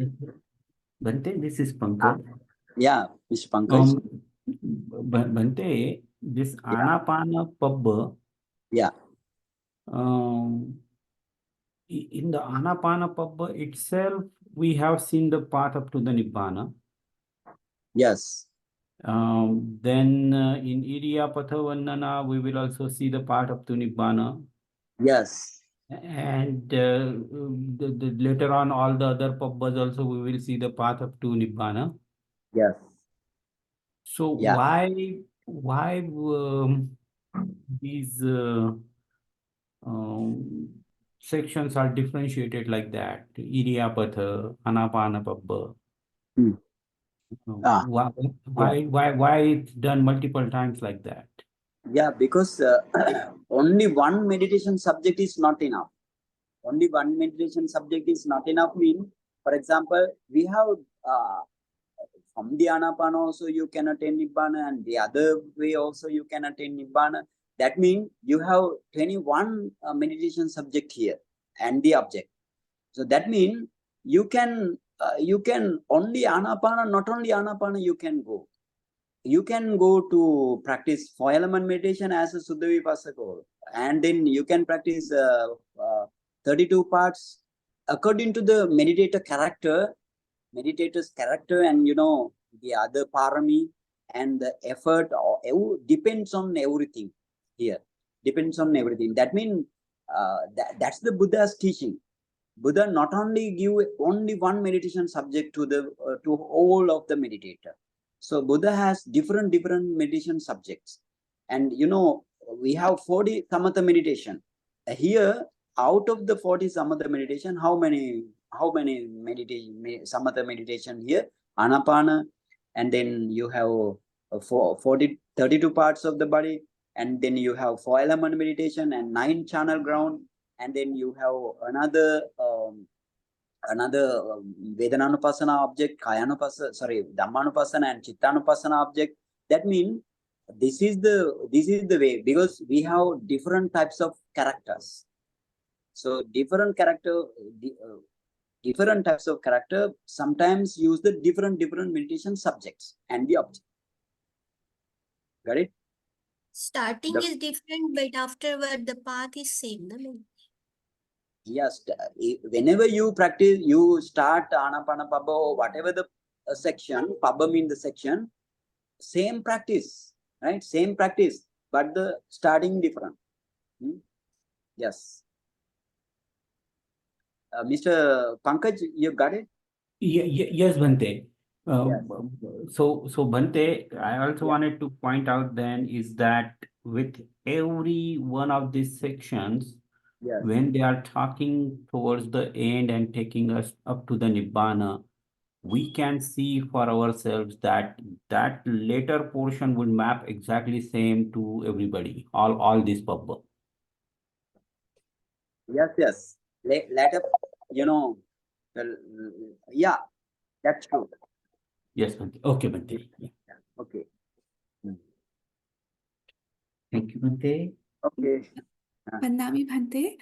Bhante, this is Pankaj. Yeah, Mr. Pankaj. Bhante, this Anapana Pabba. Yeah. In the Anapana Pabba itself, we have seen the path up to the Nibbana. Yes. Then in Iriyapatha Vandana, we will also see the path up to Nibbana. Yes. And later on, all the other Pabbas also, we will see the path up to Nibbana. Yes. So Yeah. why these sections are differentiated like that? Iriyapatha, Anapana Pabba. Why it's done multiple times like that? Yeah, because only one meditation subject is not enough. Only one meditation subject is not enough mean, for example, we have from the Anapana also you can attain Nibbana, and the other way also you can attain Nibbana. That means you have 21 meditation subject here and the object. So that means you can only Anapana, not only Anapana you can go. You can go to practice 4-element meditation as a Suddha Vipassaka, and then you can practice 32 parts according to the meditator's character, and the other parami and the effort, depends on everything here. Depends on everything. That means that's the Buddha's teaching. Buddha not only give only one meditation subject to the to all of the meditator. So Buddha has different meditation subjects, and we have 40 samatha meditation. Here, out of the 40 samatha meditation, how many samatha meditation here? Anapana, and then you have 32 parts of the body, and then you have 4 element meditation and 9 channel ground, and then you have another Vedananupasana object, Dhammanupasana and Chittanupasana object. That means this is the way, because we have different types of characters. So different types of character sometimes use the different meditation subjects and the object. Got it? Starting is different, but afterward the path is same. No? Yes, whenever you practice, you start Anapana Pabba or whatever the section, Pabba means the section, same practice, right? Same practice, but the starting different. Yes. Mr. Pankaj, you got it? Yes, Bhante. Yes. So Bhante, I also wanted to point out then is that with every one of these sections, Yes. when they are talking towards the end and taking us up to the Nibbana, we can see for ourselves that later portion will map exactly same to everybody, all this Pabba. Yes. Later, yeah, that's true. Yes, Bhante. Okay, Bhante. Yeah. Okay. Thank you, Bhante. Okay. Vandami Bhante.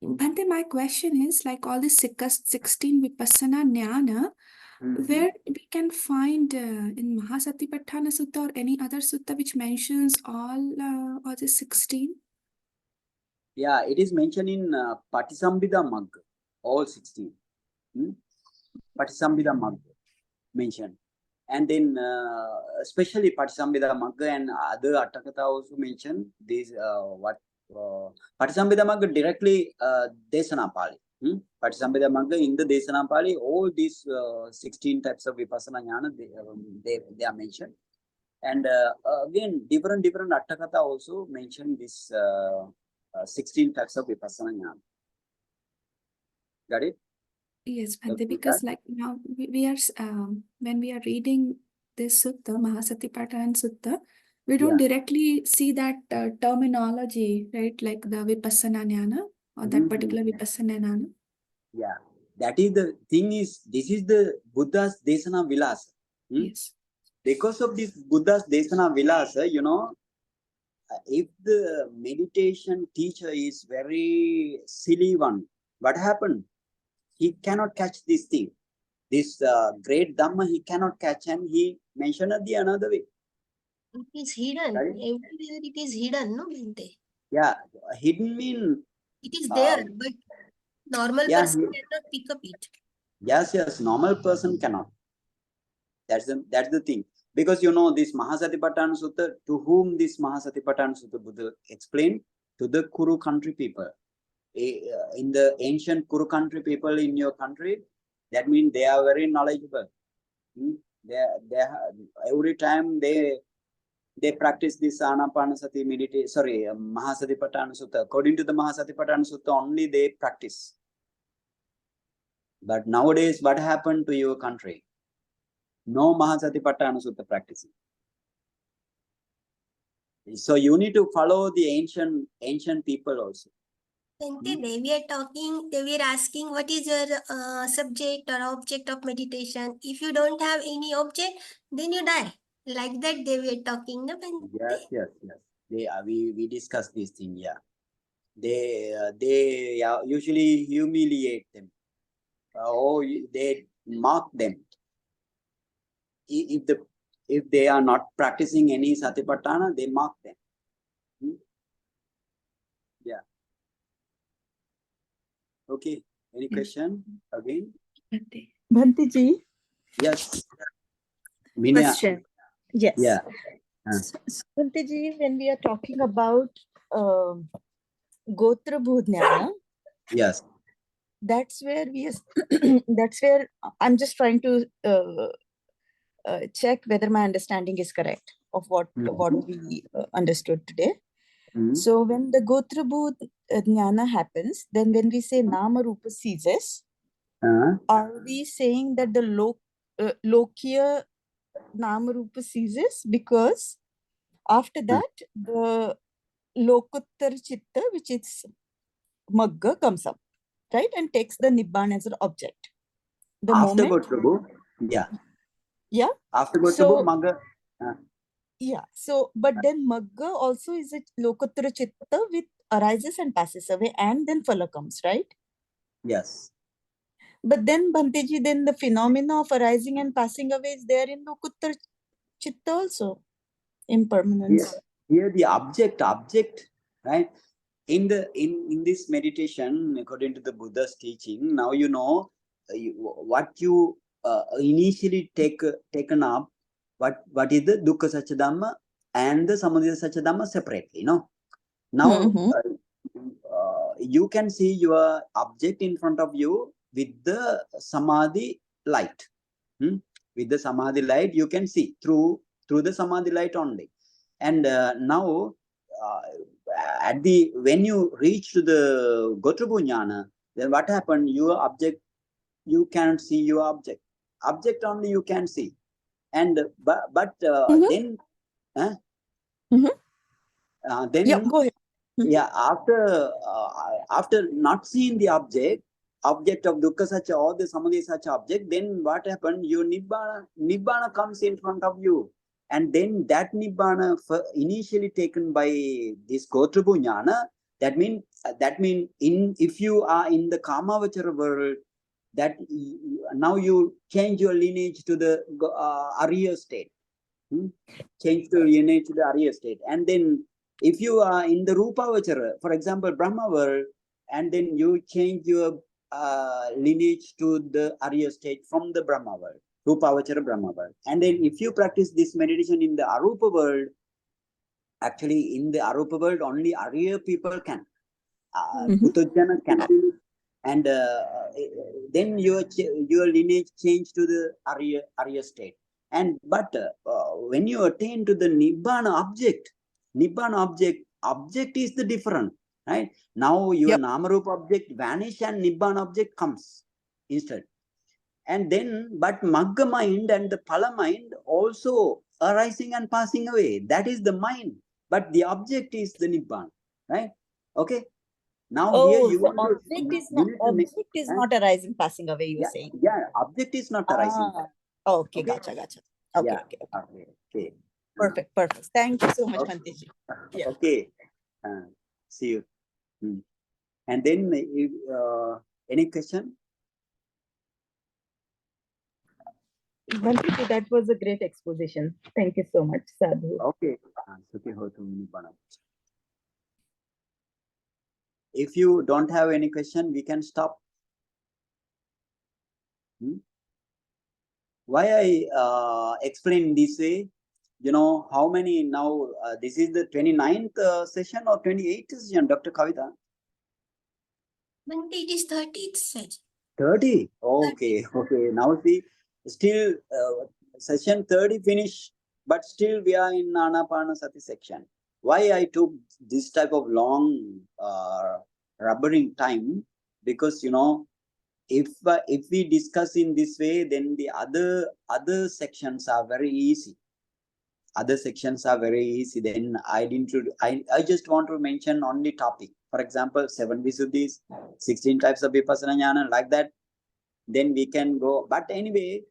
Bhante, my question is, like all the 16 vipassana jnana, where we can find in Mahāsatipatthana Sutta or any other sutta which mentions all the 16? Yeah, it is mentioned in Patisambhida Magga, all 16. Patisambhida Magga mentioned. And then especially Patisambhida Magga and other Atthakatha also mentioned this Patisambhida Magga directly Desana Pali. Patisambhida Magga in the Desana Pali, all these 16 types of Vipassana Jnana, they are mentioned. And again, different Atthakatha also mentioned this 16 types of Vipassana Jnana. Got it? Yes, Bhante, because like now we are when we are reading this sutta, Mahāsatipatthana Sutta, we don't directly see that terminology, right? Like the vipassana jnana or that particular vipassana jnana. Yeah, that is the thing. This is the Buddha's Desana Vilasa. Yes. Because of this Buddha's Desana Vilasa, if the meditation teacher is very silly one, what happened? He cannot catch this thing. This great Dhamma he cannot catch, and he mentioned the another way. It is hidden. Right? Everywhere it is hidden, no, Bhante? Yeah, hidden mean. It is there, but normal person cannot pick up it. Yes, normal person cannot. That's the thing. Because this Mahasatipatthana Sutta, to whom this Mahasatipatthana Sutta Buddha explained? To the Kuru country people. In the ancient Kuru country people in your country, that means they are very knowledgeable. They every time they practice this Anapanasati meditation, Mahasatipatthana Sutta. According to the Mahasatipatthana Sutta, only they practice. But nowadays, what happened to your country? No Mahasatipatthana Sutta practicing. So you need to follow the ancient people also. Bhante, they were asking what is your subject or object of meditation. If you don't have any object, then you die. Like that they were talking, no, Bhante? Yes. We discussed this thing. Yeah, they usually humiliate them. They mock them. If they are not practicing any Satipatthana, they mock them. Yeah. Okay. Any Yes. question again? Bhante. Bhante ji, Yes. Vinaya. question. Yes. Yeah. So, Bhante ji, when we are talking about Gotra Bhujnana, Yes. that's where that's where I'm just trying to check whether my understanding is correct of what we understood today. Mhm. So when the Gotra Jnana happens, then when we say Nama Rupa ceases, are we saying that the Lokiya Nama Rupa ceases? Because after that, the Lokuttar Chitta, which is Magga, comes up, right? And takes the Nibbana as an object. The After moment. Gotrabu, yeah. Yeah. After Gotrabu, So, Magga. yeah. So, but then Magga also is a Lokuttara Chitta which arises and passes away, and then Phala comes, right? Yes. But then, Bhanteji, then the phenomena of arising and passing away is there in Lokuttara Chitta also, impermanence. Here the object, right? In this meditation, according to the Buddha's teaching, now you know what you initially taken up. What is the Dukkha Satchidhamma and the Samudaya Satchidhamma separately? No. Now you can see your object in front of you with the Samadhi light. With the Samadhi light, you can see through the Samadhi light only. And now, when you reach to the Gotrabu Jnana, then what happened? Your object, you cannot see your object. Object only you can see. And but then, then yeah, go ahead. Yeah, after not seeing the object of Dukkha Satcha or the Samadhi Satcha object, then what happened? Your Nibbana comes in front of you. And then that Nibbana initially taken by this Gotrabu Jnana, that mean if you are in the Kamavachara world, that now you change your lineage to the Arya state. Change your lineage to the Arya state. And then if you are in the Rupavachara, for example, Brahma world, and then you change your lineage to the Arya state from the Brahma world, Rupavachara Brahma world. And then if you practice this meditation in the Arupa world, actually in the Arupa world, only Arya people can. Putujjana cannot. And then your lineage change to the Arya state. And but when you attain to the Nibbana object is the different, right? Now your Namarupa object vanish and Nibbana object comes instead. And then, but Magga mind and the Phala mind also arising and passing away. That is the mind. But the object is the Nibbana, right? Okay. Now here you want object is not arising, passing away, you're saying? Yeah, object is not arising. Okay, gotcha. Okay. Perfect. Thank you so much, Bhanteji. Yeah. Okay. See you. And then, any question? Bhanteji, that was a great exposition. Thank you so much, Sadhu. Okay. If you don't have any question, we can stop. Why I explain this way? You know how many now? This is the 29th session or 28th session, Dr. Kavita? Bhante, it is 30th session. 30? Okay. Now see, still session 30 finished, but still we are in Anapanasati section. Why I took this type of long rubbering time? Because you know, if we discuss in this way, then the other sections are very easy. Then I just want to mention only topic. For example, 7 Visuddhis, 16 types of Vipassana Jnana, like that. Then we can go. But anyway,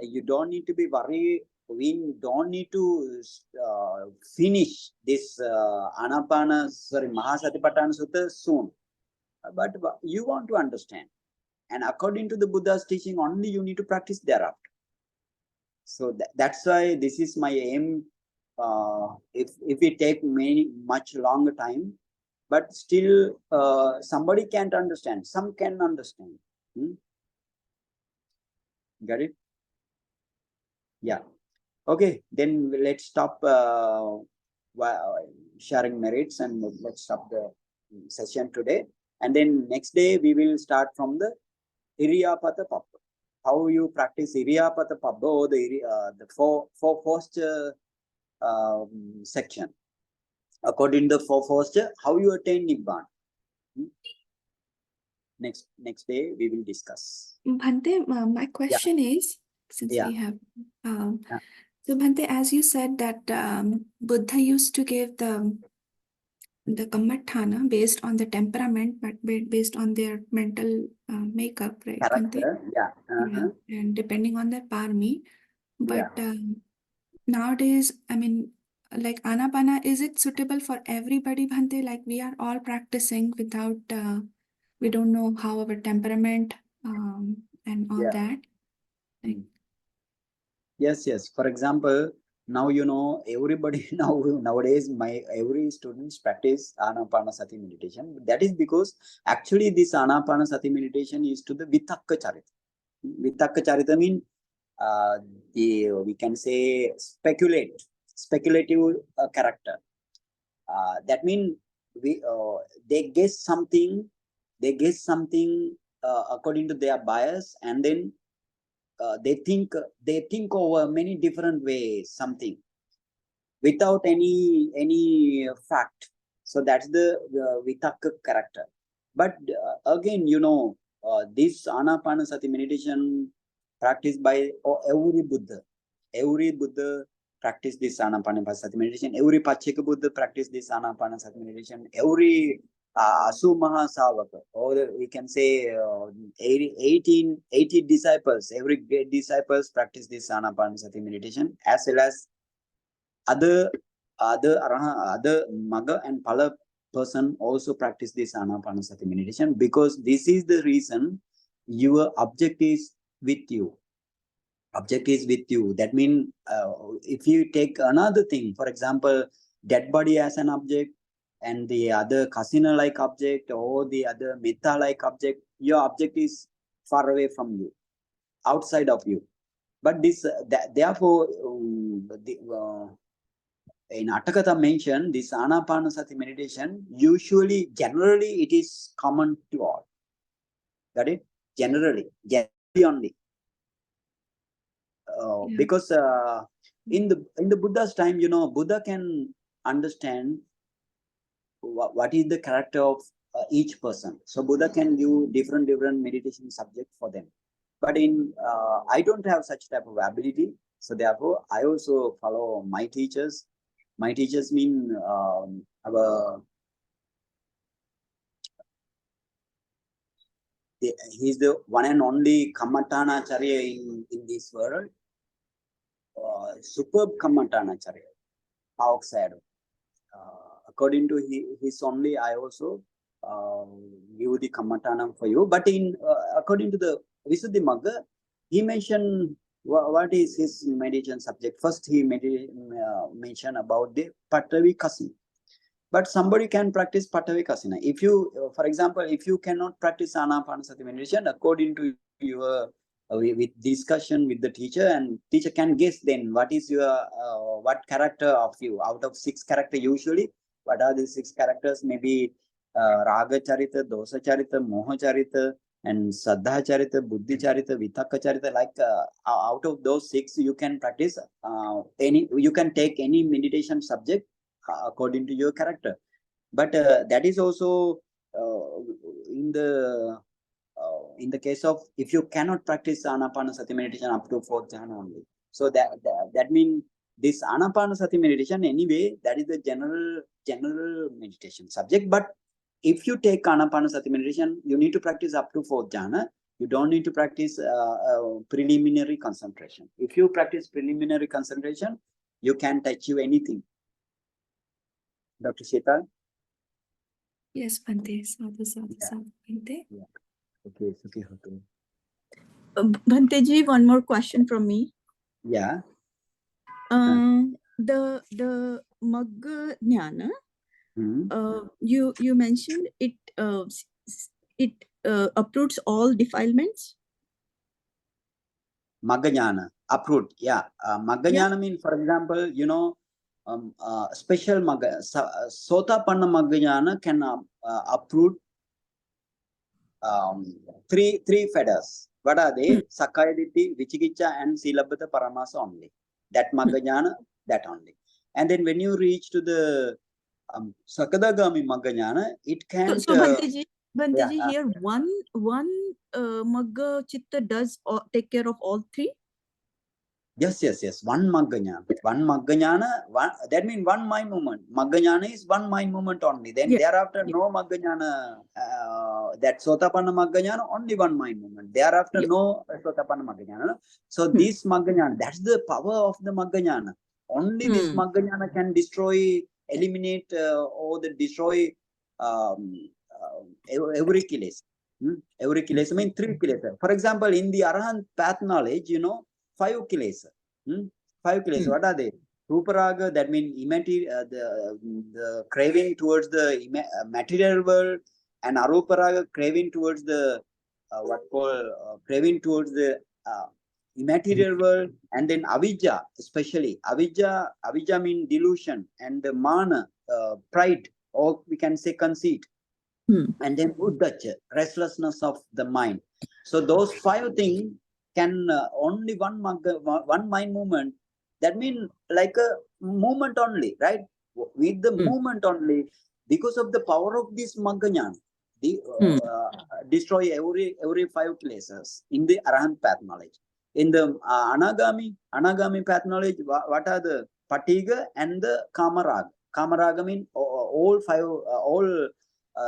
you don't need to be worried. We don't need to finish this Mahasatipatthana Sutta soon. But you want to understand. And according to the Buddha's teaching, only you need to practice thereafter. So that's why this is my aim. If we take much longer time, but still somebody can't understand. Some can understand. Got it? Yeah. Okay, then let's stop sharing merits and let's stop the session today. And then next day we will start from the Iriyapatha Pabba. How you practice Iriyapatha Pabba or the four posture section. According to the four posture, how you attain Nibbana. Next day we will discuss. Bhante, my question is, since we have, so Bhante, as you said that Buddha used to give the kammatthana based on the temperament, but based on their mental makeup, right? Character, Yeah, and depending on their parami. But nowadays, I mean, like Anapana, is it suitable for everybody, Bhante? Like we are all practicing without, we don't know how our temperament and all that. Like, yes. For example, now you know everybody nowadays every students practice Anapanasati meditation. That is because actually this Anapanasati meditation is to the Vitakka Charita. Vitakka Charita means we can say speculative character. That means they guess something according to their bias, and then they think over many different ways something without any fact. So that's the Vitakka character. But again, you know, this Anapanasati meditation practiced by every Buddha. Every Buddha practice this Anapanasati meditation. Every Pacheka Buddha practice this Anapanasati meditation. Every Asu Mahasavaka, or we can say 80 disciples, every great disciples practice this Anapanasati meditation, as well as other Maga and Pala person also practice this Anapanasati meditation, because this is the reason your object is with you. Object is with you. That means if you take another thing, for example, dead body as an object, and the other casino-like object or the other metta-like object, your object is far away from you, outside of you. But this, therefore, in Atthakatha mentioned, this Anapanasati meditation, generally, it is common to all. Got it? Generally only. Because in the Buddha's time, you know, Buddha can understand what is the character of each person. So Buddha can give different meditation subject for them. But in I don't have such type of ability. So therefore, I also follow my teachers. My teachers mean he's the one and only Kammatthana Acharya in this world. Superb Kammatthana Acharya, outside. According to his only, I also give the Kammatthana for you. But in according to the Visuddhi Magga, he mentioned what is his meditation subject. First, he mentioned about the Pattavi Kasina. But somebody can practice Pattavi Kasina. If you, for example, if you cannot practice Anapanasati meditation, according to your with discussion with the teacher, and teacher can guess then what is your what character of you out of 6 characters usually. What are the 6 characters? Maybe Raga Charita, Dosa Charita, Moha Charita, and Saddha Charita, Buddhi Charita, Vitakka Charita. Like out of those 6, you can practice you can take any meditation subject according to your character. But that is also in the case of if you cannot practice Anapanasati meditation up to 4th jhana only. So that means this Anapanasati meditation, anyway, that is the general meditation subject. But if you take Anapanasati meditation, you need to practice up to 4th jhana. You don't need to practice preliminary concentration. If you practice preliminary concentration, you can achieve anything. Dr. Sheetal? yes, Bhante. Sadhu, Bhante. Yeah. Okay, okay. Bhante ji, one more question from me. Yeah. The Magga Jnana, You mentioned it uproots all defilements. Magga uproot. Yeah. Magga jnana means, for example, special Magga. Sotapanna Magga jnana can uproot three fetters. What are they? Sakkaya Ditthi, Vicikiccha, and Silabbata Paramasa only. That Magga jnana, that only. And then when you reach to the Sakadagami Magga jnana, it can. So Bhanteji, here one Magga Chitta does take care of all three? Yes. One Magga jnana, that means one mind movement. Magga jnana is one mind movement only. Then thereafter, no Magga jnana, that Sotapanna Magga jnana, only one mind movement. Thereafter, no Sotapanna Magga jnana. So this Magga jnana, that's the power of the Magga jnana. Only this Magga jnana can destroy, eliminate, or destroy every kilesa. Every kilesa means 3 kilesa. For example, in the Arahant path knowledge, 5 kilesa. 5 kilesa. What are they? Ruparaga, that means the craving towards the material world, and Aruparaga, craving towards the craving towards the immaterial world, and then Avijja, especially Avijja means delusion, and the Mana, pride, or we can say conceit, and then Uddacha, restlessness of the mind. So those 5 things can only one mind movement. That means like a movement only, right? With the movement only, because of the power of this Magga jnana, destroy every 5 kilesas in the Arahant path knowledge. In the Anagami path knowledge, what are the Patiga and the Kamaraga? Kamaraga means all 5, all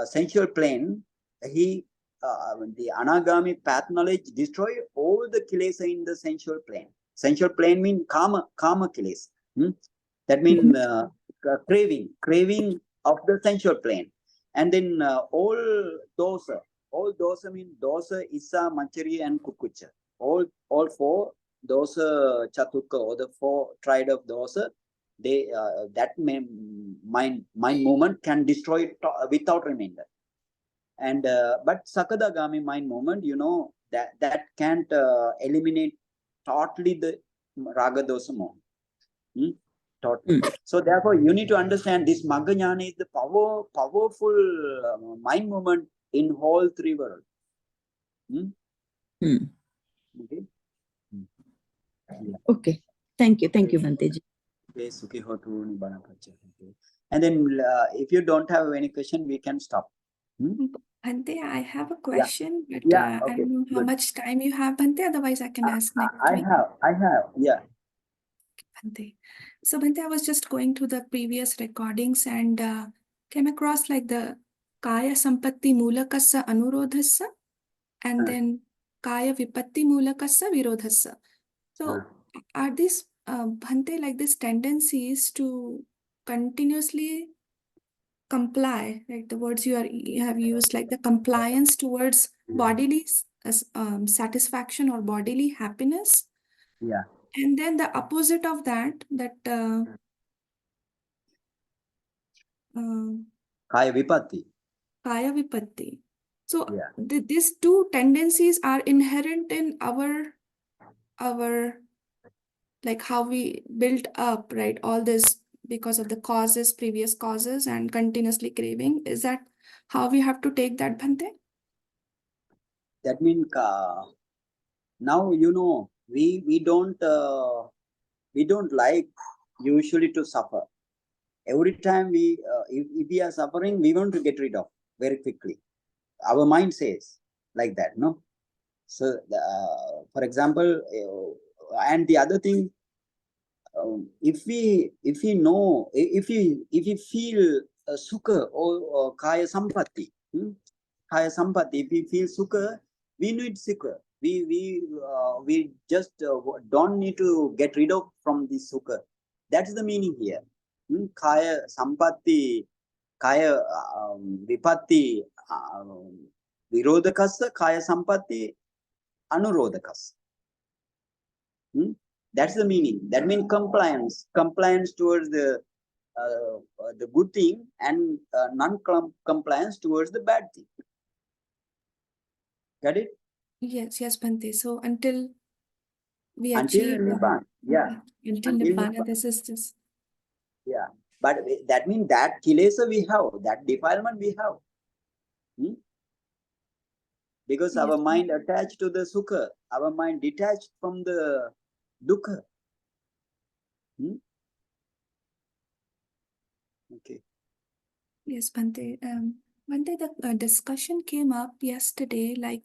sensual plane. The Anagami path knowledge destroy all the kilesa in the sensual plane. Sensual plane means kama kilesa. That means craving of the sensual plane. And then all dosa means dosa, issa, manchari, and kukucha. All 4 dosa chatukka, or the 4 triad of dosa, they that mind movement can destroy it without remainder. And but Sakadagami mind movement, that can't eliminate totally the raga dosa movement. Totally. So therefore, you need to understand this Magga jnana is the powerful mind movement in whole 3 worlds. Okay. Okay. Thank you, Bhanteji. And then if you don't have any question, we can stop. Bhante, I have a question, but okay, I don't know how much time you have, Bhante. Otherwise, I can ask next week. I have, yeah. Bhante. So, Bhante, I was just going through the previous recordings and came across like the Kaya Sampatti Mulakassa Anurodhassa and then Kaya Vipatti Mulakassa Virodhassa. So, are these, Bhante, like these tendencies to continuously comply, like the words you have used, like the compliance towards bodily satisfaction or bodily happiness? Yeah. And then the opposite of that Kaya Vipatti. Kaya Vipatti. So these 2 tendencies are inherent in our like how we built up, right? All this because of the previous causes and continuously craving. Is that how we have to take that, Bhante? That means now we don't like usually to suffer. Every time if we are suffering, we want to get rid of very quickly. Our mind says like that, no? So for example, and the other thing, if we feel sukha or kaya sampatti, if we feel sukha, we need sukha. We just don't need to get rid of from this sukha. That's the meaning here. Kaya sampatti, kaya vipatti, virodhakassa, kaya sampatti, anurodhakassa. That's the meaning. That means compliance towards the the good thing and non-compliance towards the bad thing. Got it? Yes, yes, Bhante. So until we Until achieve Nibbana. Yeah. until Until Nibbana, Nibbana. this is this. Yeah. But that means that kilesa we have, that defilement we have. Because Yes, our mind attached to the sukha, our mind detached from the dukkha. Okay. yes, Bhante. Bhante, the discussion came up yesterday, like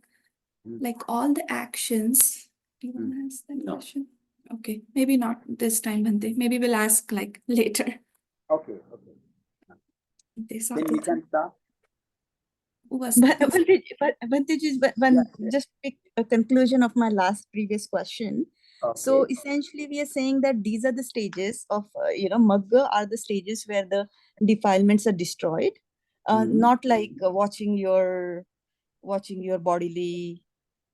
all the actions. Do you want to ask that No. question? Okay, maybe not this time, Bhante. Maybe we'll ask like later. Okay. Okay. Then we can start. Who was But that? Bhante, just pick a conclusion of my last previous question. So Okay. essentially, we are saying that these are the stages of, Magga are the stages where the defilements are destroyed, not like watching your bodily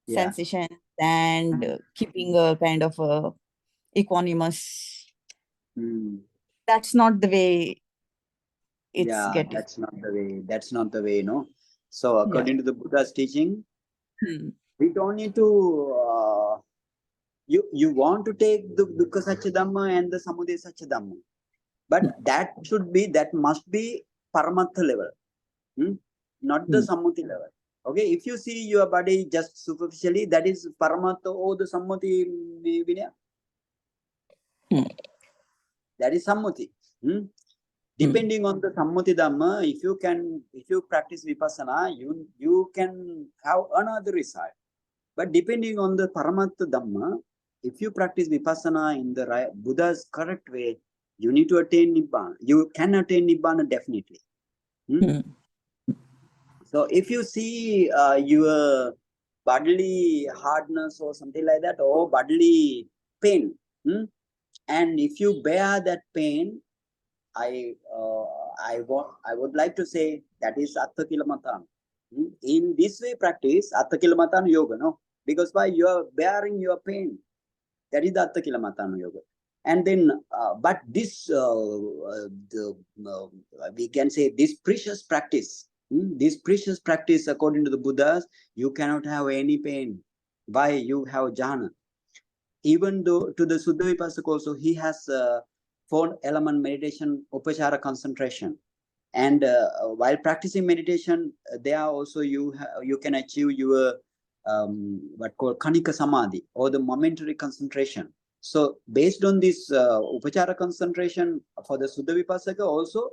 Yeah. sensation and keeping a kind of a equanimous. That's not the way it's Yeah, getting. that's not the way. That's not the way, no. So according to the Buddha's teaching, we don't need to. You want to take the dukkha satya dhamma and the samudaya satya dhamma, but that must be paramattha level, not the sammuti level. Okay, if you see your body just superficially, that is paramattha or the sammuti vinaya. That is sammuti. Depending on the sammuti dhamma, if you practice vipassana, you can have another result. But depending on the paramattha dhamma, if you practice vipassana in the right, Buddha's correct way, you need to attain nibbana. You can attain nibbana definitely. So if you see your bodily hardness or something like that, or bodily pain, and if you bear that pain, I would like to say that is Atthakatha. In this way, practice Atthakatha yoga, no? Because by you are bearing your pain, that is the Atthakatha yoga. And then, but this, we can say this precious practice, according to the Buddhas, you cannot have any pain. Why? You have jhana. Even though to the Suddha Vipassaka also, he has 4-element meditation, upachara concentration. And while practicing meditation, there also you can achieve your what called kanika samadhi, or the momentary concentration. So based on this upachara concentration for the Suddha Vipassaka also,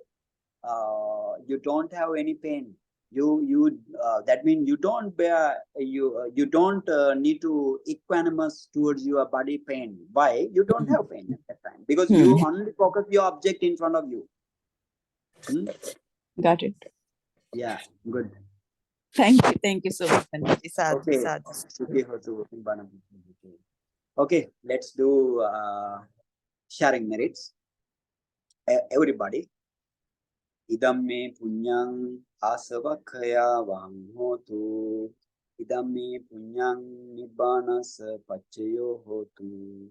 you don't have any pain. That means you don't bear, you don't need to equanimous towards your body pain. Why? You don't have pain at that time, because you only focus your object in front of you. Got it. Yeah, good. Thank you so much. Okay. Okay, let's do sharing merits. Everybody. Idam me punyang asavakhaya vang hotu. Idam me punyang nibbanas pachayo hotu.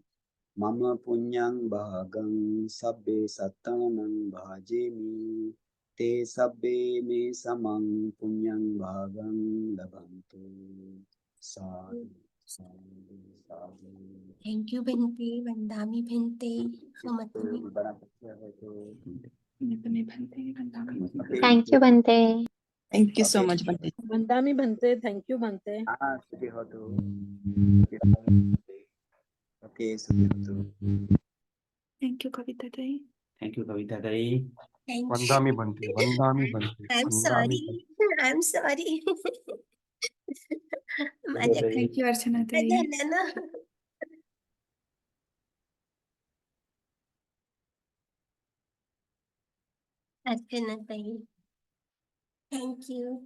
Mama punyang bhagang sabbe sattanang bhajemi. Te sabbe me samang punyang bhagang labantu. Sadhu, sadhu, sadhu. Thank you, Bhante. Vandami Bhante. Samatami. Thank you, Bhante. Thank you so much, Bhante. Vandami Bhante, thank you, Bhante. Okay, Sudhi. Thank you, Kavita Dai. Thank you, Kavita Dai. Thank you. Vandami Bhante, Vandami Bhante. I'm sorry. I'm sorry. Thank you, Archana Dai. Archana Dai. Thank you.